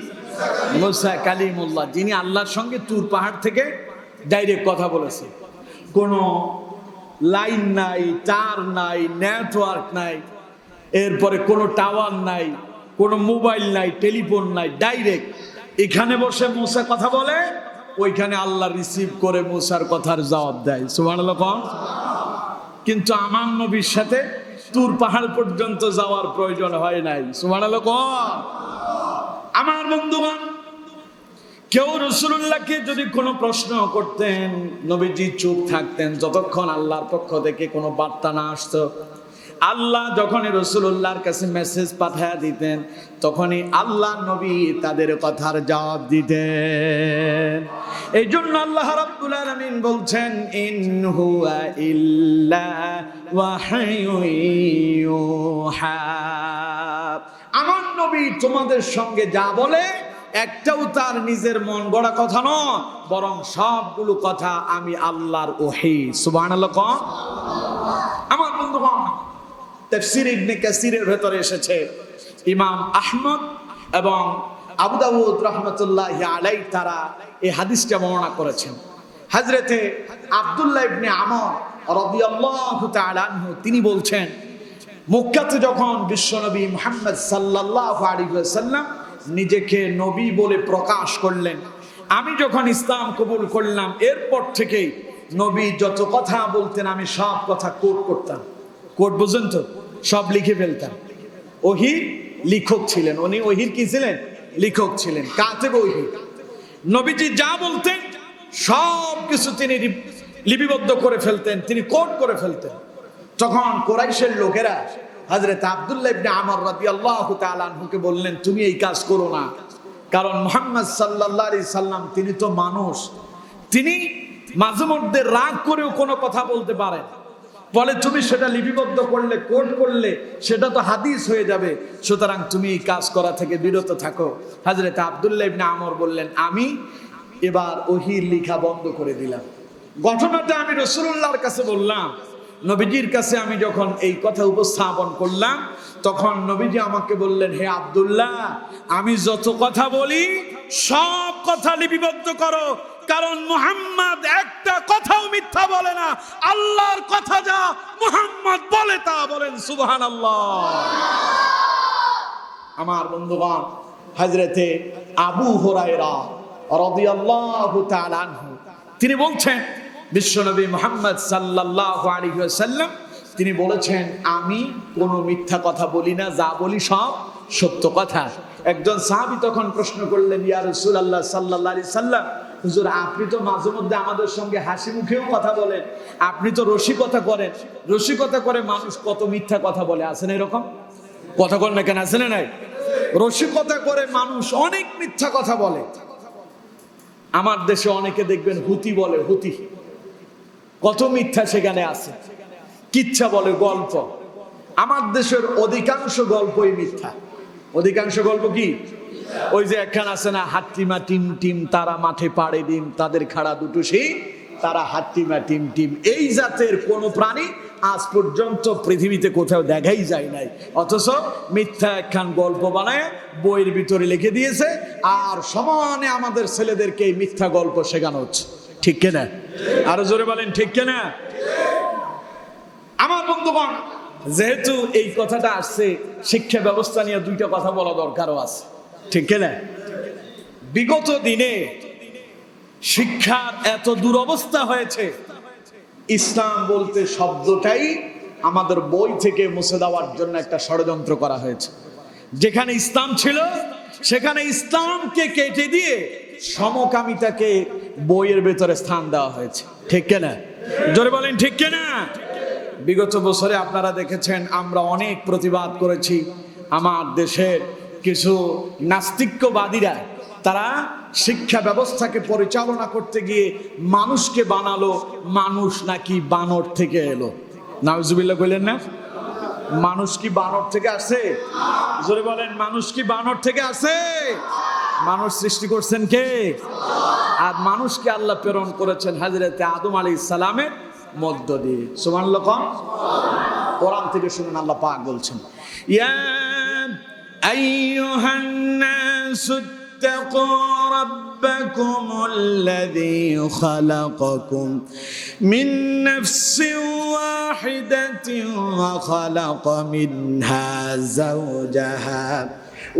মূসা কালিমুল্লাহ, যিনি আল্লাহর সঙ্গে তুর পাহাড় থেকে ডাইরেক্ট কথা বলেছে। কোনো লাইন নাই, তার নাই, নেটওয়ার্ক নাই, এরপরে কোনো টাওয়ার নাই, কোনো মোবাইল নাই, টেলিফোন নাই, ডাইরেক্ট এখানে বসে মূসা কথা বলে, ওইখানে আল্লাহ রিসিভ করে মূসার কথার জবাব দেয়। সুবহানাল্লাহ। কিন্তু আমার নবীর সাথে তুর পাহাড় পর্যন্ত যাওয়ার প্রয়োজন হয় নাই। সুবহানাল্লাহ। আমার বন্ধুগণ, কেউ রাসূলুল্লাহকে যদি কোনো প্রশ্ন করতেন, নবীজি চুপ থাকতেন যতক্ষণ আল্লাহর পক্ষ থেকে কোনো বার্তা না আসতো। আল্লাহ যখনই রাসূলুল্লাহর কাছে মেসেজ পাঠিয়ে দিতেন, তখনই আল্লাহ নবী তাদের কথার জবাব দিতেন। এই জন্য আল্লাহ রাব্বুল আলামিন বলছেন, ইন হুয়া ইল্লা ওয়াহয়ুন ইউহা। আমার নবী তোমাদের সঙ্গে যা বলে একটাও তার নিজের মন গড়া কথা নয়, বরং সবগুলো কথা আমি আল্লাহর ওহী। সুবহানাল্লাহ। আমার বন্ধুগণ, তাফসীর ইবনে কাসিরের ভেতরে এসেছে, ইমাম আহমদ এবং আবু দাউদ রাহমাতুল্লাহি আলাইহি তারা এই হাদিসটা বর্ণনা করেছেন। হযরতে আব্দুল্লাহ ইবনে আমর রাদিয়াল্লাহু তাআলা আনহু তিনি বলছেন, মক্কাতে যখন বিশ্বনবী মুহাম্মদ সাল্লাল্লাহু আলাইহি ওয়াসাল্লাম নিজেকে নবী বলে প্রকাশ করলেন, আমি যখন ইসলাম কবুল করলাম, এরপর থেকেই নবী যত কথা বলতেন আমি সব কথা কোট করতাম। কোট বুঝেন তো? সব লিখে ফেলতাম। ওহীর লিখক ছিলেন উনি। ওহীর কি ছিলেন? লিখক ছিলেন, কাতিব ওহী। নবীজি যা বলতেন সব কিছু তিনি লিপিবদ্ধ করে ফেলতেন, তিনি কোট করে ফেলতেন। তখন কুরাইশের লোকেরা হযরত আব্দুল্লাহ ইবনে আমর রাদিয়াল্লাহু তাআলা আনহুকে বললেন, তুমি এই কাজ করো না, কারণ মুহাম্মদ সাল্লাল্লাহু আলাইহি সাল্লাম তিনি তো মানুষ, তিনি মাঝে মধ্যে রাগ করেও কোনো কথা বলতে পারেন। বলে তুমি সেটা লিপিবদ্ধ করলে, কোট করলে সেটা তো হাদিস হয়ে যাবে, সুতরাং তুমি এই কাজ করা থেকে বিরত থাকো। হযরত আব্দুল্লাহ ইবনে আমর বললেন, আমি এবার ওহীর লেখা বন্ধ করে দিলাম। ঘটনাটা আমি রাসূলুল্লাহর কাছে বললাম। নবীজির কাছে আমি যখন এই কথা উপস্থাপন করলাম, তখন নবীজি আমাকে বললেন, হে আব্দুল্লাহ, আমি যত কথা বলি সব কথা লিপিবদ্ধ করো, কারণ মুহাম্মদ একটা কথাও মিথ্যা বলে না। আল্লাহর কথা যা মুহাম্মদ বলে তা বলেন। সুবহানাল্লাহ। আমার বন্ধুগণ, হযরতে আবু হুরায়রা রাদিয়াল্লাহু তাআলা আনহু তিনি বলছেন, বিশ্বনবী মুহাম্মদ সাল্লাল্লাহু আলাইহি ওয়াসাল্লাম তিনি বলেছেন, আমি কোনো মিথ্যা কথা বলি না, যা বলি সব সত্য কথা। একজন সাহাবী তখন প্রশ্ন করলেন, ইয়া রাসূলুল্লাহ সাল্লাল্লাহু আলাইহি সাল্লাম, হুজুর আপনি তো মাঝে মধ্যে আমাদের সঙ্গে হাসি মুখেও কথা বলেন, আপনি তো রসিকতা করেন, রসিকতা করে মানুষ কত মিথ্যা কথা বলে, আছেন এরকম? কথা বল না কেন, আছে না নাই? রসিকতা করে মানুষ অনেক মিথ্যা কথা বলে। আমার দেশে অনেকে দেখবেন হুতি বলে, হুতি, কত মিথ্যা সেখানে আছে। কিচ্ছা বলে, গল্প। আমার দেশের অধিকাংশ গল্পই মিথ্যা। অধিকাংশ গল্প কি? ওই যে একখান আছে না, হাট্টিমা টিম টিম তারা মাঠে পাড়ে ডিম, তাদের খাড়া দুটো সেই তারা হাট্টিমা টিম টিম। এই জাতের কোন প্রাণী আজ পর্যন্ত পৃথিবীতে কোথাও দেখাই যায় নাই, অথচ মিথ্যা একখান গল্প বানায় বইয়ের ভিতরে লিখে দিয়েছে, আর সমানে আমাদের ছেলেদেরকে এই মিথ্যা গল্প শেখানো হচ্ছে। ঠিক কিনা? আরো জোরে বলেন, ঠিক কিনা? আমার বন্ধুগণ, যেহেতু এই কথাটা আসছে, শিক্ষা ব্যবস্থা নিয়ে দুইটা কথা বলা দরকারও আছে। ঠিক কিনা? বিগত দিনে শিক্ষার এত দুরবস্থা হয়েছে, ইসলাম বলতে শব্দটাই আমাদের বই থেকে মুছে দেওয়ার জন্য একটা ষড়যন্ত্র করা হয়েছে। যেখানে ইসলাম ছিল সেখানে ইসলামকে কেটে দিয়ে সমকামিতাকে বইয়ের ভেতরে স্থান দেওয়া হয়েছে। ঠিক কিনা? জোরে বলেন, ঠিক কিনা? বিগত বছরে আপনারা দেখেছেন আমরা অনেক প্রতিবাদ করেছি। আমার দেশের কিছু নাস্তিক্যবাদীরা তারা শিক্ষা ব্যবস্থাকে পরিচালনা করতে গিয়ে মানুষকে বানালো মানুষ নাকি বানর থেকে এলো। নাউজুবিল্লাহ কইলেন না? মানুষ কি বানর থেকে আসে? জোরে বলেন, মানুষ কি বানর থেকে আসে? মানুষ সৃষ্টি করছেন কে? আর মানুষকে আল্লাহ প্রেরণ করেছেন হযরতে আদম আলাইহিস সালামের মধ্য দিয়ে। সুবহানাল্লাহ। কোরআন থেকে শুনুন, আল্লাহ পাক বলছেন, ইয়া আইয়ুহান নাসু ইত্তাকু রাব্বাকুমুল্লাযী খালাকাকুম মিন নাফসিন ওয়াহিদাতিন ওয়া খালাকা মিনহা যাওজাহা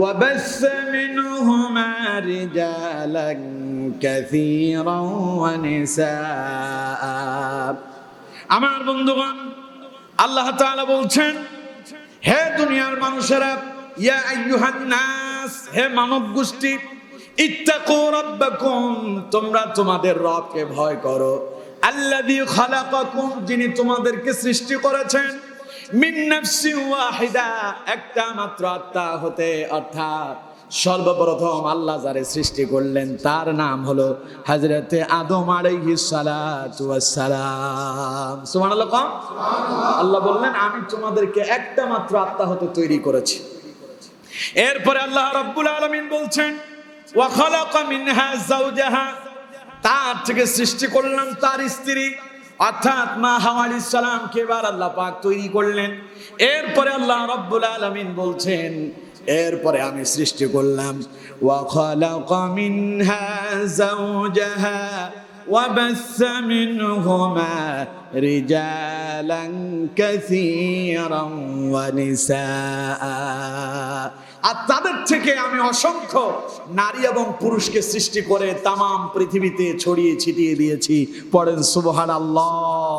وبث منهما رجالا كثيرا ونساء। আমার বন্ধুগণ, আল্লাহ তাআলা বলছেন, হে দুনিয়ার মানুষেরা, ইয়া আইয়ুহান নাস, হে মানব গোষ্ঠী, ইত্তাকু রাব্বাকুম, তোমরা তোমাদের রবকে ভয় করো, আল্লাযী খালাকাকুম, যিনি তোমাদেরকে সৃষ্টি করেছেন, মিন নাফসিন ওয়াহিদা, একটা মাত্র আত্মা হতে, অর্থাৎ সর্বপ্রথম আল্লাহ যারে সৃষ্টি করলেন তার নাম হলো হযরতে আদম আলাইহিস সালাতু ওয়াস সালাম। সুবহানাল্লাহ। আল্লাহ বললেন, আমি তোমাদেরকে একটা মাত্র আত্মা হতে তৈরি করেছি। এরপরে আল্লাহ রাব্বুল আলামিন বলছেন, ওয়া খালাকা মিনহা যাওজাহা, তার থেকে সৃষ্টি করলাম তার স্ত্রী, অর্থাৎ মা হাওয়া আলাইহিস সালামকে এবার আল্লাহ পাক তৈরি করলেন। এরপরে আল্লাহ রাব্বুল আলামিন বলছেন, এরপরে আমি সৃষ্টি করলাম, ওয়া খালাকা মিনহা যাওজাহা ওয়া বাসসা মিনহুমা রিজালান কাসীরান ওয়া নিসাআ, আর তাদের থেকে আমি অসংখ্য নারী এবং পুরুষকে সৃষ্টি করে তামাম পৃথিবীতে ছড়িয়ে ছিটিয়ে দিয়েছি। পড়েন সুবহানাল্লাহ।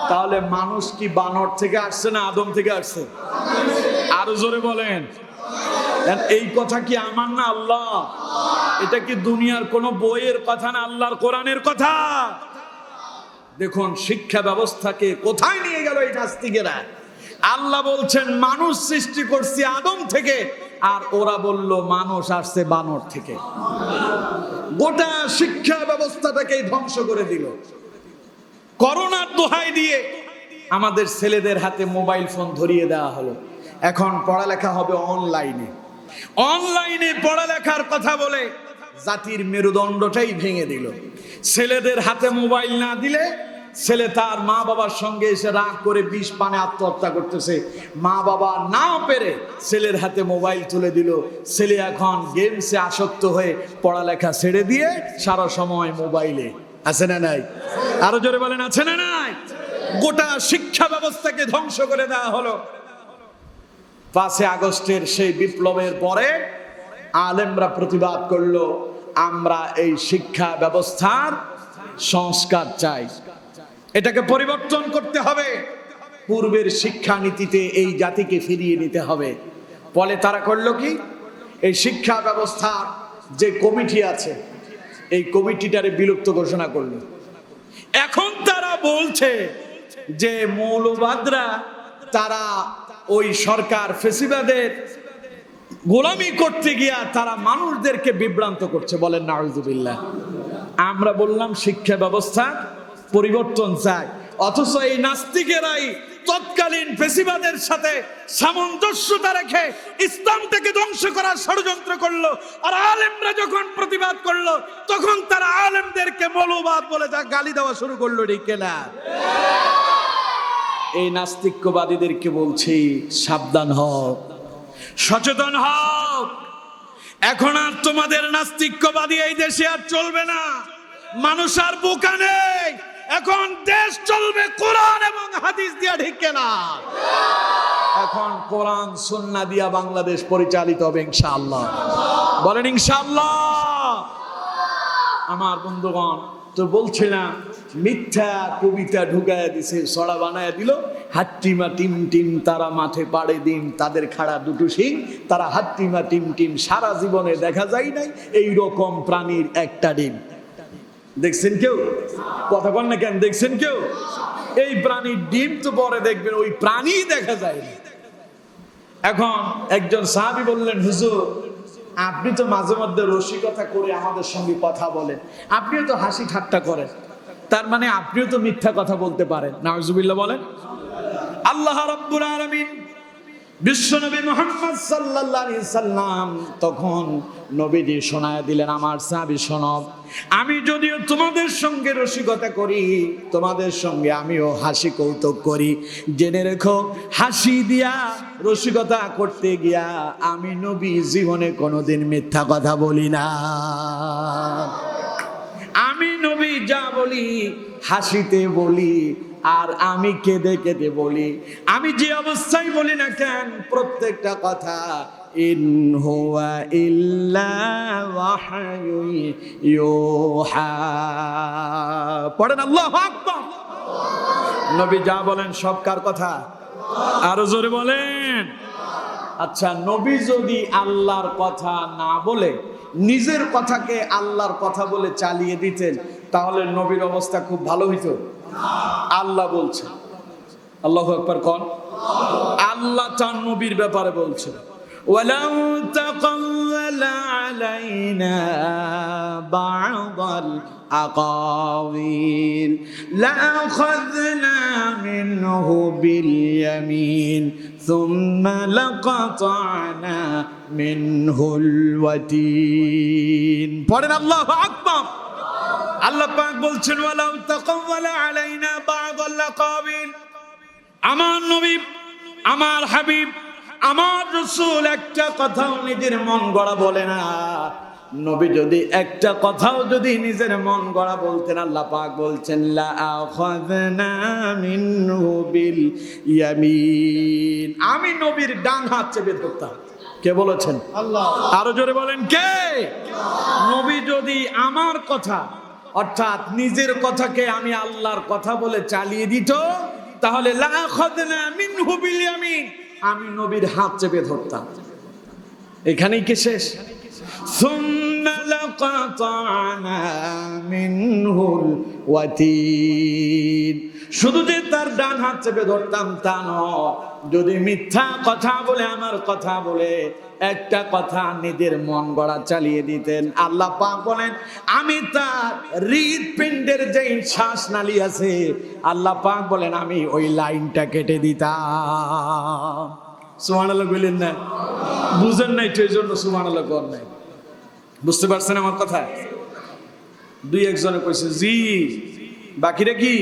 তাহলে মানুষ কি বানর থেকে আসছে না আদম থেকে আসছে? আরো জোরে বলেন। এই কথা কি আমার না আল্লাহ? এটা কি দুনিয়ার কোন বইয়ের কথা না, আল্লাহর কোরআনের কথা? দেখুন শিক্ষা ব্যবস্থাকে কোথায় নিয়ে গেল এই নাস্তিকেরা। আল্লাহ বলছেন মানুষ সৃষ্টি করছি আদম থেকে, আর ওরা বলল মানুষ আসছে বানর থেকে। গোটা শিক্ষা ব্যবস্থাটাকে ধ্বংস করে দিল। করোনার দোহাই দিয়ে আমাদের ছেলেদের হাতে মোবাইল ফোন ধরিয়ে দেওয়া হলো। এখন পড়ালেখা হবে অনলাইনে। অনলাইনে পড়ালেখার কথা বলে জাতির মেরুদণ্ডটাই ভেঙে দিল। ছেলেদের হাতে মোবাইল না দিলে ছেলে তার মা বাবার সঙ্গে এসে রাগ করে বিষ পানে আত্মহত্যা করতেছে। মা বাবা না পেরে ছেলের হাতে মোবাইল তুলে দিল। ছেলে এখন গেমসে আসক্ত হয়ে পড়ালেখা ছেড়ে দিয়ে সারা সময় মোবাইলে। আছে না নাই? আরো জোরে বলেন, আছে না নাই? গোটা শিক্ষা ব্যবস্থাকে ধ্বংস করে দেওয়া হলো। 5 আগস্টের সেই বিপ্লবের পরে আলেমরা প্রতিবাদ করলো, আমরা এই শিক্ষা ব্যবস্থার সংস্কার চাই, এটাকে পরিবর্তন করতে হবে, পূর্বের শিক্ষা নীতিতে এই জাতিকে ফিরিয়ে নিতে হবে। ফলে তারা করলো কি, এই শিক্ষা ব্যবস্থার যে কমিটি আছে এই কমিটিটারে বিলুপ্ত ঘোষণা করলো। এখন তারা বলছে যে মৌলবাদরা তারা ওই সরকার ফেসিবাদের গোলামি করতে গিয়া তারা মানুষদেরকে বিভ্রান্ত করছে। বলেন নাউযুবিল্লাহ। আমরা বললাম শিক্ষা ব্যবস্থা পরিবর্তন চাই, অথচ এই নাস্তিকেরাই তৎকালীন ফেসিবাদের সাথে সামঞ্জস্যতা রেখে ইসলামটাকে ধ্বংস করার ষড়যন্ত্র করলো। আর আলেমরা যখন প্রতিবাদ করলো তখন তারা আলেমদেরকে মৌলবাদ বলে যা গালি দেওয়া শুরু করলো। ঠিক না? এই নাস্তিকবাদীদেরকে বলছি সাবধান হও, সচেতন হও। এখন আর তোমাদের নাস্তিকবাদী এই দেশে আর চলবে না। মানুষ আর বোকা নেই। এখন দেশ চলবে কোরআন এবং হাদিস দিয়া। ঠিক না? এখন কোরআন সুন্নাহ দিয়া বাংলাদেশ পরিচালিত হবে ইনশাআল্লাহ। বলেন ইনশাআল্লাহ। আমার বন্ধুগণ, তো বলছিলাম মিথ্যা কবিতা ঢুকায়া দিছে, ছড়া বানায়া দিল। হাট্টিমা টিম টিম তারা মাঠে পাড়ে দিন, তাদের খাড়া দুটো শিং, তারা হাট্টিমা টিম টিম। সারা জীবনে দেখা যায় নাই এই রকম প্রাণীর একটা ডিম। দেখছেন কেউ? কথা বল না কেন? দেখছেন কেউ? এই প্রাণীর ডিম তো পরে দেখবেন, ওই প্রাণী দেখা যায় না। এখন একজন সাহাবী বললেন, হুজুর আপনি তো মাঝে মধ্যে রসিকতা করে আমাদের সঙ্গে কথা বলেন, আপনিও তো হাসি ঠাট্টা করেন, তার মানে আপনিও তো মিথ্যা কথা বলতে পারেন। নাউজুবিল্লাহ বলেন। আল্লাহ রাব্বুল আলামিন বিশ্বনবী মুহাম্মদ সাল্লাল্লাহু আলাইহি সাল্লাম তখন নবীজি শোনায় দিলেন, আমার সাহাবী শোনো, আমি যদিও তোমাদের সঙ্গে রসিকতা করি, তোমাদের সঙ্গে আমিও হাসি কৌতুক করি, জেনে রেখো হাসি দিয়া রসিকতা করতে গিয়া আমি নবী জীবনে কোনোদিন মিথ্যা কথা বলি না। আমি নবী যা বলি হাসিতে বলি, আর আমি কেঁদে কেঁদে বলি। আমি যে অবস্থায় বলি না কেন, প্রত্যেকটা কথা ইন হুয়া ইল্লা ওয়াহয়ু ইউহা। পড়েন আল্লাহু আকবার। নবী যা বলেন সব কার কথা? আরো জোরে বলেন। আচ্ছা, নবী যদি আল্লাহর কথা না বলে নিজের কথাকে আল্লাহর কথা বলে চালিয়ে দিতেন, তাহলে নবীর অবস্থা খুব ভালো হইতো? আল্লাহ বলছে, আল্লাহু আকবার কোন, আল্লাহ তার নবীর ব্যাপারে বলছেন, ওয়ালাউ তাকাওয়ালা আলাইনা বা'দাল আকাওয়িল লাআখাযনা মিনহু বিল ইয়ামিন সুম্মা লাকাতা'না মিনহুল ওয়াতিন। পড়েন আল্লাহু আকবার। আল্লাহ পাক বলছেন, ওয়ালাউ তাকাওয়ালা আলাইনা বা'দাল আকাওয়িল, আমার নবী, আমার হাবিব, আমার রাসূল একটা কথাও নিজের মন গড়া বলে না। নবী যদি একটা কথাও যদি নিজের মন গড়া বলতেন, আল্লাহ পাক বলছেন লা আখাযনা মিনহু বিল ইয়ামিন, আমি নবীর ডান হাত চেপে ধরতাম। কে বলেছেন? আল্লাহ। আরো জোরে বলেন কে? নবী যদি আমার কথা অর্থাৎ নিজের কথাকে আমি আল্লাহর কথা বলে চালিয়ে দিত, তাহলে লা আখাযনা মিনহু বিল ইয়ামিন, আমি নবীর হাত চেপে ধরতাম। এখানেই কি শেষ? সুম্মা লাকাতা'না মিনহুল ওয়াতিন, শুধু যে তার ডান হাত চেপে ধরতাম তা নয়, যদি মিথ্যা কথা বলে আমার কথা বলে একটা কথা নিজের মন গড়া চালিয়ে দিতেন, আল্লাহ পাক বলেন আমি তার হৃদপিণ্ডের যে শ্বাসনালী আছে, আল্লাহ পাক বলেন আমি ওই লাইনটা কেটে দিতাম। সুবহানাল্লাহ বলেন না? বুঝেন নাই তো, এই জন্য সুবহানাল্লাহ কর নাই। বুঝতে পারছেন আমার কথা? দুই একজনে কইছে জি, বাকিরা কি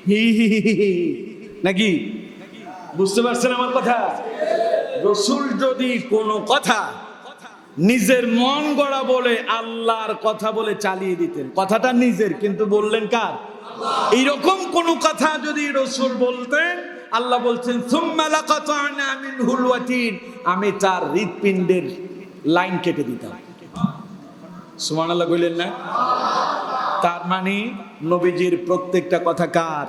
হি হি হি নাকি? বুঝতে পারছেন আমার কথা? রাসূল যদি কোনো কথা নিজের মন গড়া বলে আল্লাহর কথা বলে চালিয়ে দিতেন, কথাটা নিজের কিন্তু বললেন কার? আল্লাহ। এইরকম কোন কথা যদি রাসূল বলতেন, আল্লাহ বলছেন সুম্মা লাকাতা'না মিনহুল ওয়াতিন, আমি তার হৃদপিণ্ডের লাইন কেটে দিতাম। সুবহানাল্লাহ বললেন না? তার মানে নবীজির প্রত্যেকটা কথা কার?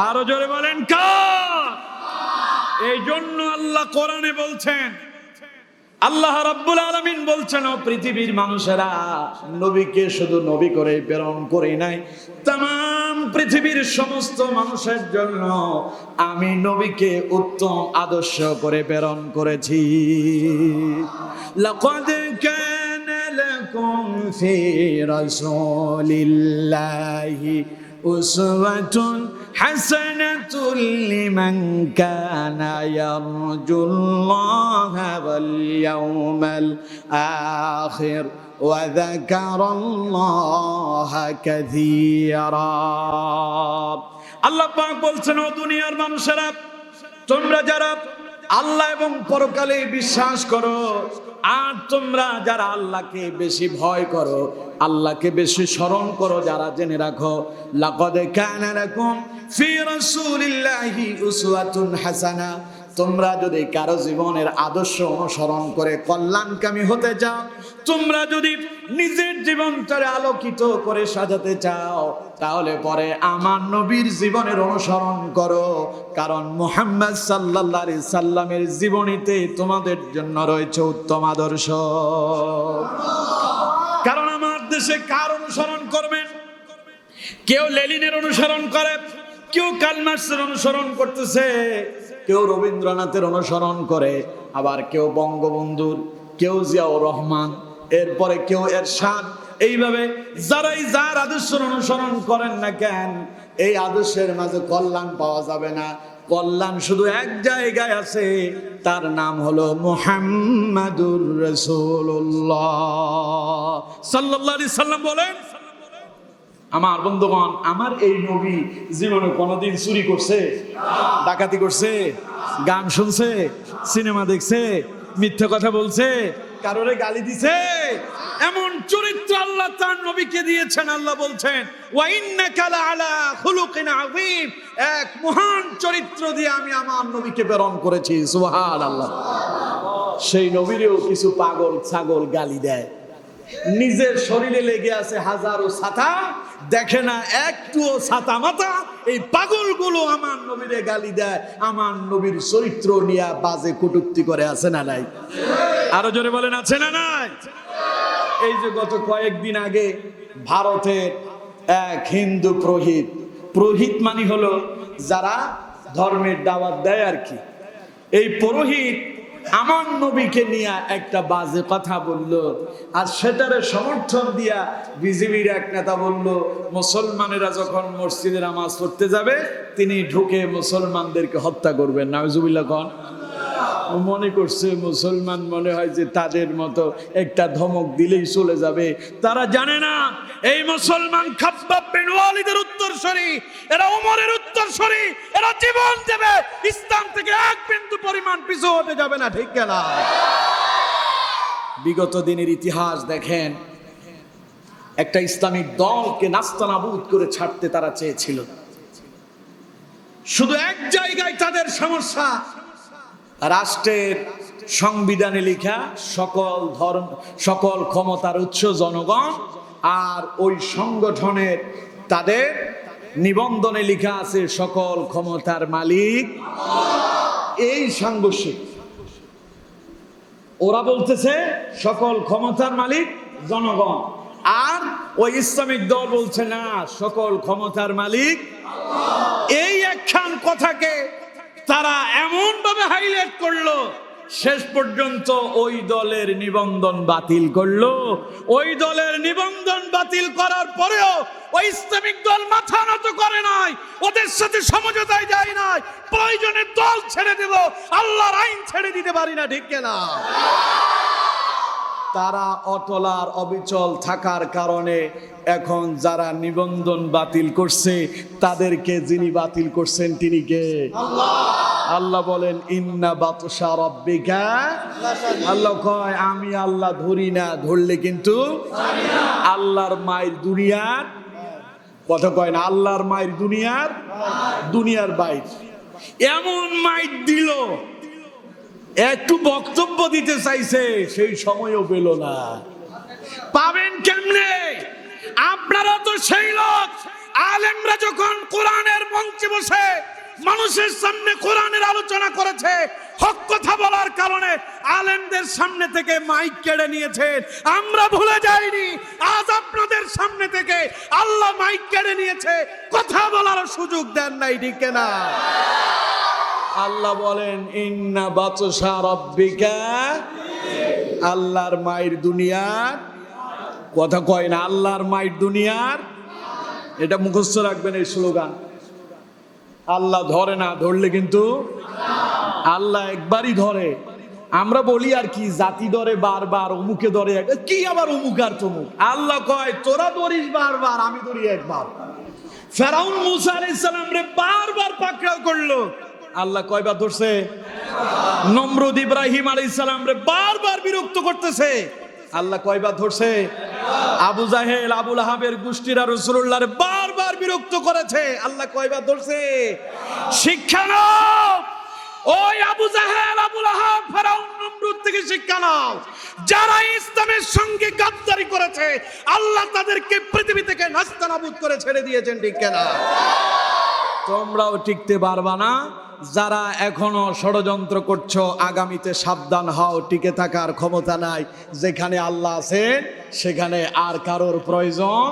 আরো জোরে বলেন কার? এই জন্য আল্লাহ কোরআনে বলছেন, আল্লাহ রাব্বুল আলামিন বলছেন, ও পৃথিবীর মানুষেরা, নবীকে শুধু নবী করে প্রেরণ করে নাই, तमाम পৃথিবীর সমস্ত মানুষের জন্য আমি নবীকে উত্তম আদর্শ করে প্রেরণ করেছি। লাকাদ কানা লাকুম ফি রাসূলিল্লাহি উসওয়াতুন হাসানাতুন লিমান কানা ইয়ারজুল্লাহা ওয়াল ইয়াওমাল আখির ওয়া যাকারাল্লাহা কাসীরা। আল্লাহ পাক বলছেন, ও দুনিয়ার মানুষেরা, তোমরা যারা আল্লাহ এবং পরকালে বিশ্বাস করো, আর তোমরা যারা আল্লাহকে বেশি ভয় করো, আল্লাহকে বেশি স্মরণ করো, যারা জেনে রাখো, লাকাদ কানা লাকুম ফি রাসূলিল্লাহি উসওয়াতুন হাসানা, তোমরা যদি কারো জীবনের আদর্শ অনুসরণ করে কল্যাণকামী হতে চাও, তোমরা যদি নিজের জীবনটাকে আলোকিত করে সাজাতে চাও, তাহলে পরে আমার নবীর জীবনের অনুসরণ করো, কারণ মুহাম্মদ সাল্লাল্লাহু আলাইহি সাল্লামের জীবনীতে তোমাদের জন্য রয়েছে উত্তম আদর্শ। কারণ আমার দেশে কার অনুসরণ করবেন? কেউ লেনিনের অনুসরণ করে, কেউ কার্ল মার্কসের অনুসরণ করতেছে, কেউ রবীন্দ্রনাথের অনুসরণ করে, আবার কেউ বঙ্গবন্ধুর, কেউ জিয়াউর রহমান, এরপরে কেউ এরশাদ। এইভাবে যারাই যার আদর্শের অনুসরণ করেন না কেন, এই আদর্শের মাঝে কল্যাণ পাওয়া যাবে না। কল্যাণ শুধু এক জায়গায় আছে, তার নাম হলো মুহাম্মাদুর রাসূলুল্লাহ সাল্লাল্লাহু আলাইহি সাল্লাম। বলেন আমার বন্ধুগণ, আমার এই নবী জীবনে কোনোদিন চুরি করছে, ডাকাতি করছে, গান শুনছে, সিনেমা দেখছে, মিথ্যা কথা বলছে, কারোরে গালি দিছে? এমন চরিত্র আল্লাহ তার নবীকে দিয়েছেন। আল্লাহ বলছেন ওয়া ইন্নাকা লাআলা খুলুকিন আযীম, এক মহান চরিত্র দিয়ে আমি আমার নবীকে প্রেরণ করেছি। সুবহানাল্লাহ। সেই নবীরেও কিছু পাগল ছাগল গালি দেয়। নিজের শরীরে লেগে আছে হাজারো ছাতা, দেখে না একটুও ছাতা মাথা। এই পাগলগুলো আমার নবীরে গালি দেয়, আমার নবীর চরিত্র নিয়ে বাজে কটূক্তি করে। আছে না নাই? আরো জোরে বলেন আছে না নাই? এই যে গত কয়েকদিন আগে ভারতের এক হিন্দু পুরোহিত, পুরোহিত মানে হলো যারা ধর্মের দাওয়াত দেয় আর কি, এই পুরোহিত আমার নবীকে নিয়ে একটা বাজে কথা বললো। আর সেটারে সমর্থন দিয়া বিজেপির এক নেতা বলল, মুসলমানেরা যখন মসজিদে নামাজ পড়তে যাবে তিনি ঢুকে মুসলমানদেরকে হত্যা করবেন। নাউজুবিল্লাহ কন। মনে করছে মুসলমান মনে হয় যে তাদের মতো একটা ধমক দিলেই চলে যাবে। তারা জানে না এই মুসলমান খাব্বাব বিন ওয়ালিদের উত্তরসূরি, এরা ওমরের উত্তরসূরি, এরা জীবন দেবে, ইসলাম থেকে এক বিন্দু পরিমাণ পিছু হতে যাবে না। ঠিক না? বিগত দিনের ইতিহাস দেখেন, একটা ইসলামিক দলকে নাস্তানাবুদ করে ছাড়তে তারা চেয়েছিল। শুধু এক জায়গায় তাদের সমস্যা, রাষ্ট্রের সংবিধানে লেখা সকল ধর্ম সকল ক্ষমতার উৎস জনগণ, আর ওই সংগঠনের তাদের নিবন্ধনে লেখা আছে সকল ক্ষমতার মালিক। এই সাংঘর্ষিক, ওরা বলতেছে সকল ক্ষমতার মালিক জনগণ, আর ওই ইসলামিক দল বলছে না, সকল ক্ষমতার মালিক। এই একখান কথাকে তারা এমন ভাবে হাইলাইট করলো, শেষ পর্যন্ত ওই দলের নিবন্ধন বাতিল করলো। ওই দলের নিবন্ধন বাতিল করার পরেও ওই ইসলামিক দল মাথা নত করে নাই, ওদের সাথে সমঝোতায় যায় নাই। প্রয়োজনে দল ছেড়ে দেব, আল্লাহর আইন ছেড়ে দিতে পারি না। ঠিক না? তারা অটলার অবিচল থাকার কারণে এখন যারা নিবন্ধন বাতিল করছে তাদেরকে যিনি বাতিল করছেন তিনি কে? আল্লাহ বলেন ইন্না বাতশা রাব্বিকা, আল্লাহ কয় আমি আল্লাহ ধরি না, ধরলে কিন্তু আল্লাহর মায়ের দুনিয়ার কথা কয় না, আল্লাহর মায়ের দুনিয়ার বাইর। এমন মাইর দিল, একটু বক্তব্য দিতে চাইছে সেই সময়ও পেল না। পাবেন কেমনে? আপনারা তো সেই লোক, আলেমরা যখন কোরআনের মঞ্চে বসে মানুষের সামনে কোরআনের আলোচনা করেছে, হক কথা বলার কারণে আলেমদের সামনে থেকে মাইক কেড়ে নিয়েছেন। আমরা ভুলে যাইনি, আজ আপনাদের সামনে থেকে আল্লাহ মাইক কেড়ে নিয়েছে, কথা বলার সুযোগ দেন নাই। ঠিক না? আল্লাহ বলেন ইন্না বাতশা রাব্বিকা, আল্লাহর মায়ের দুনিয়ার কথা কয় না, আল্লাহর মায়ের দুনিয়ার। এটা মুখস্থ রাখবেন এই স্লোগান। আল্লাহ ধরে না, ধরলে কিন্তু আল্লাহ একবারই ধরে। আমরা বলি আর কি জাতি ধরে বারবার, অমুকে ধরে কি, আবার অমুক আর তমুক। আল্লাহ কয় তোরা ধরিস বারবার, আমি ধরি একবার। ফেরাউন মুসা আলাইহিস সালাম রে বারবার পাকড়াও করলো, আল্লাহ কয়বার ধরছে? নমরুদ ইব্রাহিম আলাইহিস সালাম রে বারবার বিরক্ত করতেছে, আল্লাহ কয়বার ধরছে? আবু জাহেল আবু লাহাবের গোষ্ঠীরা রাসূলুল্লাহ রে বারবার বিরক্ত করেছে, আল্লাহ কয়বার ধরছে? শিক্ষা নাও, ওই আবু জাহেল আবু লাহাব ফেরাউন নমরুদ থেকে শিক্ষা নাও। যারা ইসলামের সঙ্গে গাদ্দারি করেছে আল্লাহ তাদেরকে পৃথিবী থেকে নাস্তানাবুদ করে ছেড়ে দিয়েছেন। ঠিক না? তোমরাও টিকতে পারবা না। যারা এখনো ষড়যন্ত্র করছো আগামীতে সাবধান হও, টিকে থাকার ক্ষমতা নাই। যেখানে আল্লাহ আছেন সেখানে আর কারোর প্রয়োজন।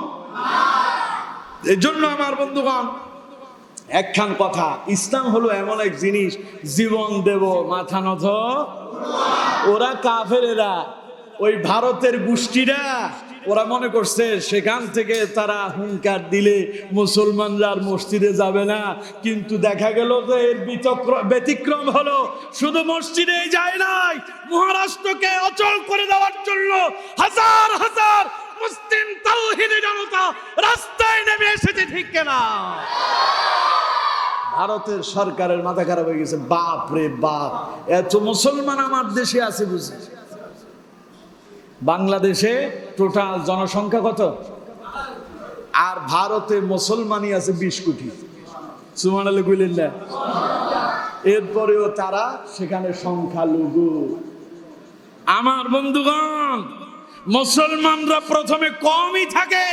এই জন্য আমার বন্ধুগণ একখান কথা, ইসলাম হলো এমন এক জিনিস, জীবন দেব মাথা নত। ওরা কাফেরেরা, ওই ভারতের গোষ্ঠীরা ওরা মনে করছে সেখান থেকে তারা হুঙ্কার দিলে মুসলমানরা আর মসজিদে যাবে না, কিন্তু দেখা গেল যে এর ব্যতিক্রম হলো শুধু মসজিদেই যায় নাই, মহারাষ্ট্রকে অচল করে দেওয়ার জন্য হাজার হাজার মুসলিম তাওহীদি জনতা রাস্তায় নেমে এসেছে, ঠিক কিনা? ভারতের সরকারের মাথা খারাপ হয়ে গেছে, বাপ রে বাপ, এত মুসলমান আমার দেশে আছে বুঝি। বাংলাদেশে টোটাল জনসংখ্যা কত? আর ভারতে মুসলমানই আছে 20 কোটি। সুবহানাল্লাহ কইলেন না? এরপরেও তারা সেখানে সংখ্যালঘু। আমার বন্ধুগণ, মুসলমানরা প্রথমে কমই থাকে,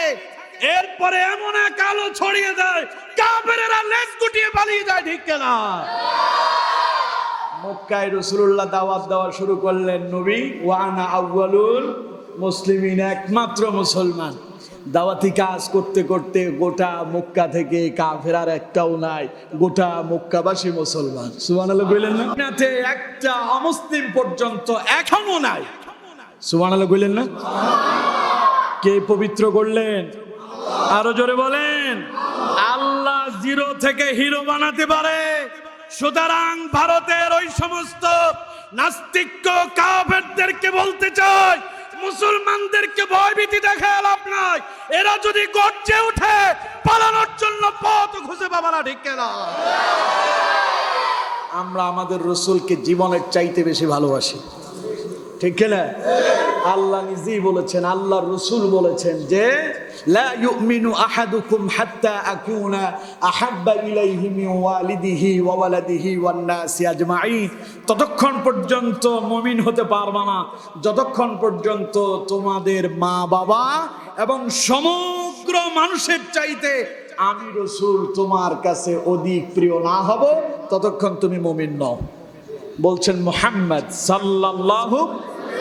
এরপরে এমন এক আলো ছড়িয়ে দেয়, কাফেরেরা লেজ গুটিয়ে পালিয়ে যায়, ঠিক কিনা? মক্কায় রাসূলুল্লাহ দাওয়াত দেওয়া শুরু করলেন, নবী ওয়ানা আউয়ালুল মুসলিমিন, একমাত্র মুসলমান। দাওয়াতি কাজ করতে করতে গোটা মক্কা থেকে কাফেরার একটাও নাই, গোটা মক্কাবাসী মুসলমান। সুবহানাল্লাহ কইলেন না? নাতে একটা অমুসলিম পর্যন্ত এখনো নাই। সুবহানাল্লাহ কইলেন না? কে পবিত্র করলেন? আরো জোরে বলেন। আল্লাহ জিরো থেকে হিরো বানাতে পারে। সুতরাং ভারতের ওই সমস্ত নাস্তিক কাফেরদেরকে বলতে চাই, মুসলমানদেরকে ভয়ভীতি দেখায় লাভ নাই। এরা যদি গর্জে উঠে, পালানোর জন্য পথ খুঁজে পাবে না, ঠিক কিনা? আমরা আমাদের রাসূলকে জীবনের চাইতে বেশি ভালোবাসি, ঠিক কিনা? আল্লাহ নিজেই বলেছেন, আল্লাহর রাসূল বলেছেন যে লা ইউমিনু আহাদুকুম হাত্তা আকুনা আহাব্বা ইলাইহি মিন ওয়ালিদিহি ওয়া ওয়ালাদিহি ওয়ান নাসি আজমাইন। ততক্ষণ পর্যন্ত মুমিন হতে পারবে না যতক্ষণ পর্যন্ত তোমাদের মা বাবা এবং সমগ্র মানুষের চাইতে আমি রাসূল তোমার কাছে অধিক প্রিয় না হব, ততক্ষণ তুমি মুমিন নও। বলছেন মুহাম্মদ সাল্লাল্লাহু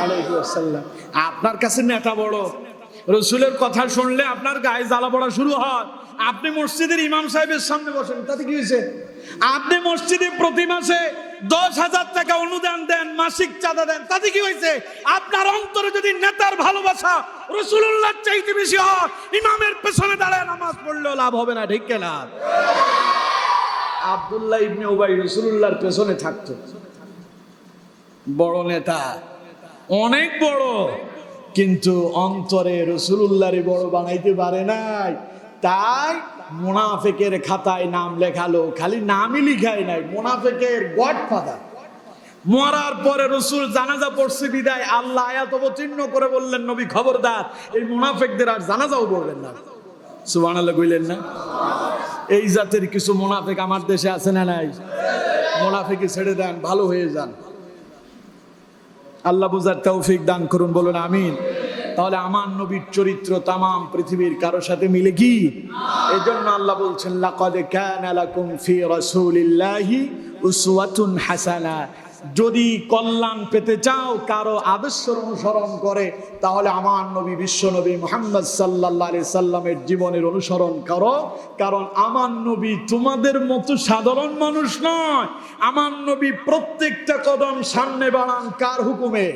আলাইহি ওয়াসাল্লাম। আপনার কাছে নেতা বড়, রাসূলের কথা শুনলে আপনার গায়ে জ্বালা পড়া শুরু হয়। আপনি মসজিদের ইমাম সাহেবের সামনে বসেন, তাতে কি হয়েছে? আপনি মসজিদে প্রতি মাসে 10,000 টাকা অনুদান দেন, মাসিক চাঁদা দেন, তাতে কি হয়েছে? আপনার অন্তরে যদি নেতার ভালোবাসা রাসূলুল্লাহর চাইতে বেশি হয়, ইমামের পেছনে দাঁড়ায় নামাজ পড়লেও লাভ হবে না, ঠিক কিনা? আব্দুল্লাহ ইবনে উবাই রাসূলুল্লাহর পেছনে থাকতো, বড় নেতা, অনেক বড়, কিন্তু অন্তরে রাসূলুল্লাহর বড় বানাইতে পারে নাই। তাই মুনাফিকের খাতায় নাম লেখালো, খালি নামই লিখায় নাই, মুনাফিকের গডফাদার। মরার পরে রাসূল জানাজা পড়ছে বিদায় আল্লাহ আয়াত অবতীর্ণ করে বললেন, নবী খবরদার, এই মুনাফিকদের আর জানাজাও পড়বেন না। সুবহানাল্লাহ কইলেন না? এই জাতের কিছু মুনাফিক আমার দেশে আছে না নাই? মুনাফিকি ছেড়ে দেন, ভালো হয়ে যান। আল্লাহ বুঝার তৌফিক দান করুন, বলুন আমিন। তাহলে আমার নবীর চরিত্র তামাম পৃথিবীর কারোর সাথে মিলে কি? এজন্য আল্লাহ বলছেন, লাকাদ কানা লাকুম ফি রাসূলিল্লাহি উসওয়াতুন হাসানা। যদি কল্যাণ পেতে চাও, কারো আদর্শ অনুসরণ করে, তাহলে আমার নবী বিশ্ব নবী মুহাম্মদ সাল্লাল্লাহু আলাইহি সাল্লামের জীবনের অনুসরণ করো। কারণ আমার নবী তোমাদের মতো সাধারণ মানুষ নয়। আমার নবী প্রত্যেকটা কদম সামনে বাড়ান কার হুকুমে?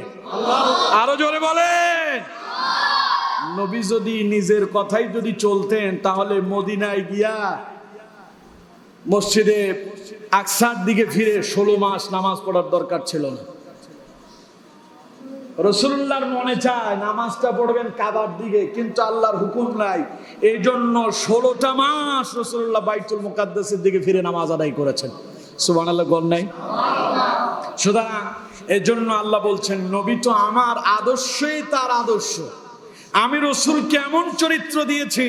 আরো জোরে বলেন। নবী যদি নিজের কথাই যদি চলতেন, তাহলে মদিনায় গিয়া মসজিদে আকসার দিকে ফিরে 16 মাস নামাজ পড়ার দরকার ছিল না। রাসূলুল্লাহর মনে চায় নামাজটা পড়বেন কাবার দিকে, কিন্তু আল্লাহর হুকুম নাই। এই জন্য 16টা মাস রাসূলুল্লাহ বাইতুল মুকাদ্দাসের দিকে ফিরে নামাজ আদায় করেছেন। সুবহানাল্লাহ গণ নাই? সুতরাং এই জন্য আল্লাহ বলছেন, নবী তো আমার আদর্শই তার আদর্শ। আমি রাসূল কেমন চরিত্র দিয়েছি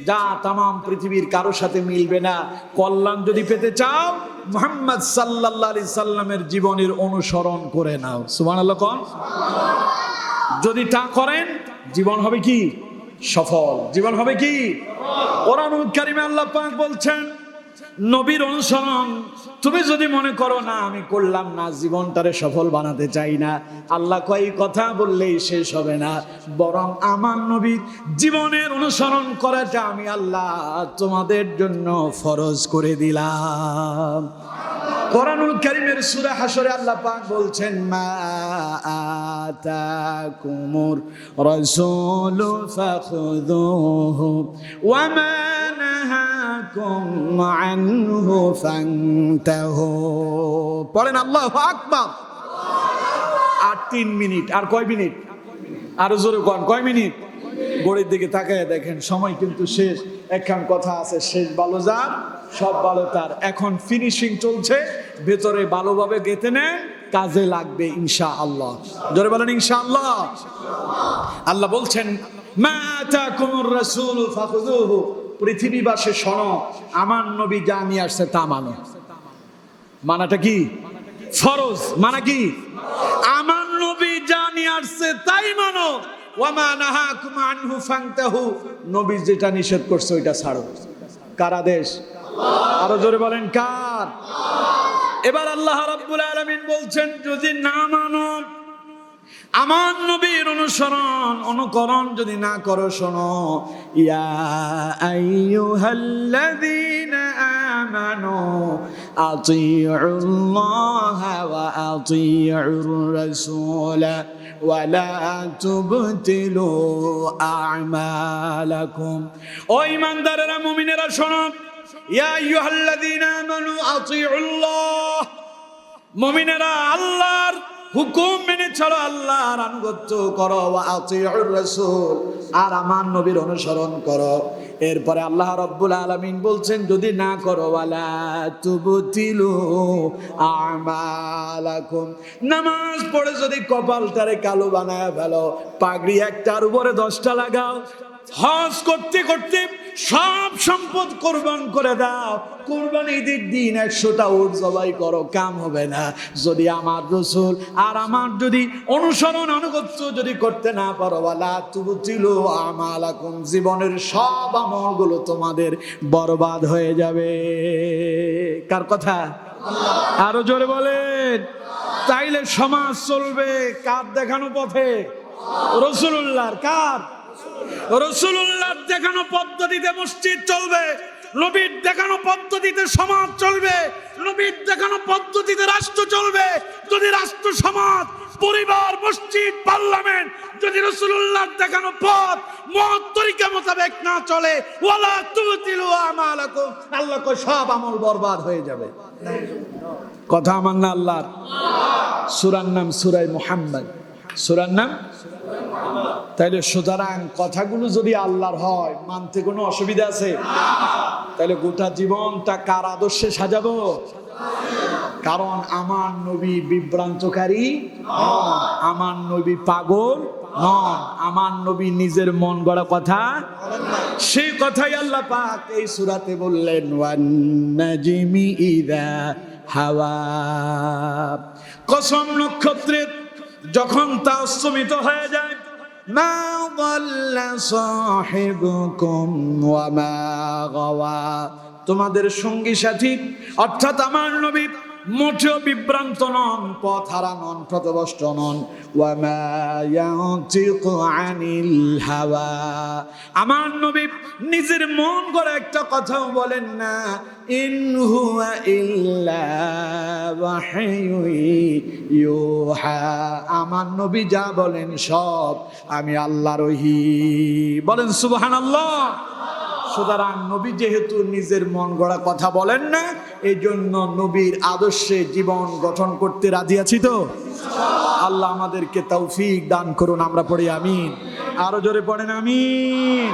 যা তামাম পৃথিবীর কারোর সাথে মিলবে না। কল্যাণ যদি পেতে চাও, মুহাম্মদ সাল্লাল্লাহু আলাইহি সাল্লামের জীবনের অনুসরণ করে নাও। সুবহানাল্লাহ কোন? যদি তা করেন, জীবন হবে কি? সফল। জীবন হবে কি? কোরআনুল কারীমে আল্লাহ পাক বলছেন, নবীর অনুসরণ তুমি যদি মনে করো না আমি করলাম না, জীবনটারে সফল বানাতে চাই না, আল্লাহ কয় কথা বললেই শেষ হবে না। বরং আমার নবীর জীবনের অনুসরণ করাটা আমি আল্লাহ তোমাদের জন্য ফরজ করে দিলাম। কোরআনুল কারীমের সূরা হাশরে আল্লাহ পাক বলছেন মা আতাকুমুর রাসূলু ফাখুযুহু ওয়া মা নাহাকুম আনহু ফান্তাহু। পড়েন আল্লাহু আকবার। আর 3 মিনিট, আর কয় মিনিট? আরো জোরে কোন কয় মিনিট? ঘড়ির দিকে তাকায় দেখেন সময় কিন্তু শেষ। একখান কথা আছে, শেষ ভালো যার সব ভালো তার। এখন ফিনিশিং চলছে, ভেতরে ভালোভাবে গেঁথে নেন, কাজে লাগবে ইনশাআল্লাহ। জোরে বলেন ইনশাআল্লাহ। আল্লাহ বলছেন মা আতাকুমুর রাসূলু ফাখুযুহু, পৃথিবীবাসী শোনো, আমার নবী যা নিয়ে আসছে তা মানো। মানাটা কি? ফরজ। মানা কি? আমার নবী যা নিয়ে আসছে তাই মানো। ওয়া মা নাহাকুম আনহু ফান্তাহু, নবী যেটা নিষেধ করছে ওইটা ছাড়ো। কার আদেশ? আরো জোরে বলেন কার? এবার আল্লাহ রাব্বুল আলামিন বলছেন যদি না মানো, আমার নবীর অনুকরণ যদি না করো, শোনো ইয়া আইয়ুহাল্লাযীনা আমানু আতিউল্লাহ ওয়া আতিউর রাসূলা ওয়া লা তুবতিলু আ'মালাকুম। ও ঈমানদারেরা, মুমিনেরা শোনো, ইয়া আইয়ুহাল্লাযীনা আমানু আতিউল্লাহ, মুমিনেরা আল্লাহর হুকুম মেনে চলো, আল্লাহর আনুগত্য করো, ওয়া আতিউর রাসূল, আর আমার নবীর অনুসরণ করো। এরপরে আল্লাহ রাব্বুল আলামিন বলছেন যদি না করো, ওয়ালা তুবতিলু আমালাকুম, নামাজ পড়ে যদি কপালটারে কালো বানায় ফেলো, পাগড়ি একটার উপরে 10টা লাগাও, হজ করতে করতে সব সম্পদ কোরবান করে দাও, কোরবানি ঈদের দিন 100টা উট জবাই করো, কাম হবে না যদি আমার রাসূল আর আমার যদি অনুসরণ আনুগত্য যদি করতে না পারো। ওয়ালা তুবতিলু আমালাকুম, জীবনের সব আমলগুলো তোমাদের বরবাদ হয়ে যাবে। কার কথা? আরো জোরে বলেন। তাইলে সমাজ চলবে কার দেখানো পথে? রাসূলুল্লাহর। কার? রাসূলুল্লাহর দেখানো পদ্ধতিতে মসজিদ চলবে, নবীর দেখানো পদ্ধতিতে সমাজ চলবে, নবীর দেখানো পদ্ধতিতে রাষ্ট্র চলবে। যদি রাষ্ট্র, সমাজ, পরিবার, মসজিদ, পার্লামেন্ট যদি রাসূলুল্লাহর দেখানো পথ মত তরিকা মোতাবেক না চলে, ওয়ালা তুবতিলু আমালাকুম, আল্লাহ কয় সব আমল বরবাদ হয়ে যাবে। কথা আমার না আল্লাহর। সূরার নাম সূরা মুহাম্মদ। সূরার নাম। তাইলে সুতরাং কথাগুলো যদি আল্লাহর হয়, মানতে কোনো অসুবিধা আছে? তাহলে গোটা জীবনটা কার আদর্শে সাজাবো? কারণ আমার নবী বিভ্রান্তকারী নন, আমার নবী পাগল নন, আমার নবী নিজের মন গড়া কথা, সেই কথাই আল্লাহ পাক এই সূরাতে বললেন ওয়ান নাজমি ইযা হাওয়া। কসম নক্ষত্রের যখন তা অস্তমিত হয়ে যায়, মা দাল্লা সাহিবুকুম ওয়া মা গাওয়া, তোমাদের সঙ্গী সাথী অর্থাৎ আমার নবী মোটেও বিভ্রান্ত নন, পথ হারা নন, পথভ্রষ্ট নন। ওয়া মা ইয়ানতিকু আনিল হাওয়া, আমার নবী নিজের মন গড়া একটা কথাও বলেন না। ইন হুয়া ইল্লা ওয়াহয়ু ইউহা, আমার নবী যা বলেন সব আমি আল্লাহর ওহী। বলেন সুবহানাল্লাহ। সুতরাং নবী যেহেতু নিজের মন গড়া কথা বলেন না, এই জন্য নবীর আদর্শে জীবন গঠন করতে রাজি আছি তো? আল্লাহ আমাদেরকে তৌফিক দান করুন। আমরা পড়ি আমিন। আরো জোরে পড়েন আমিন।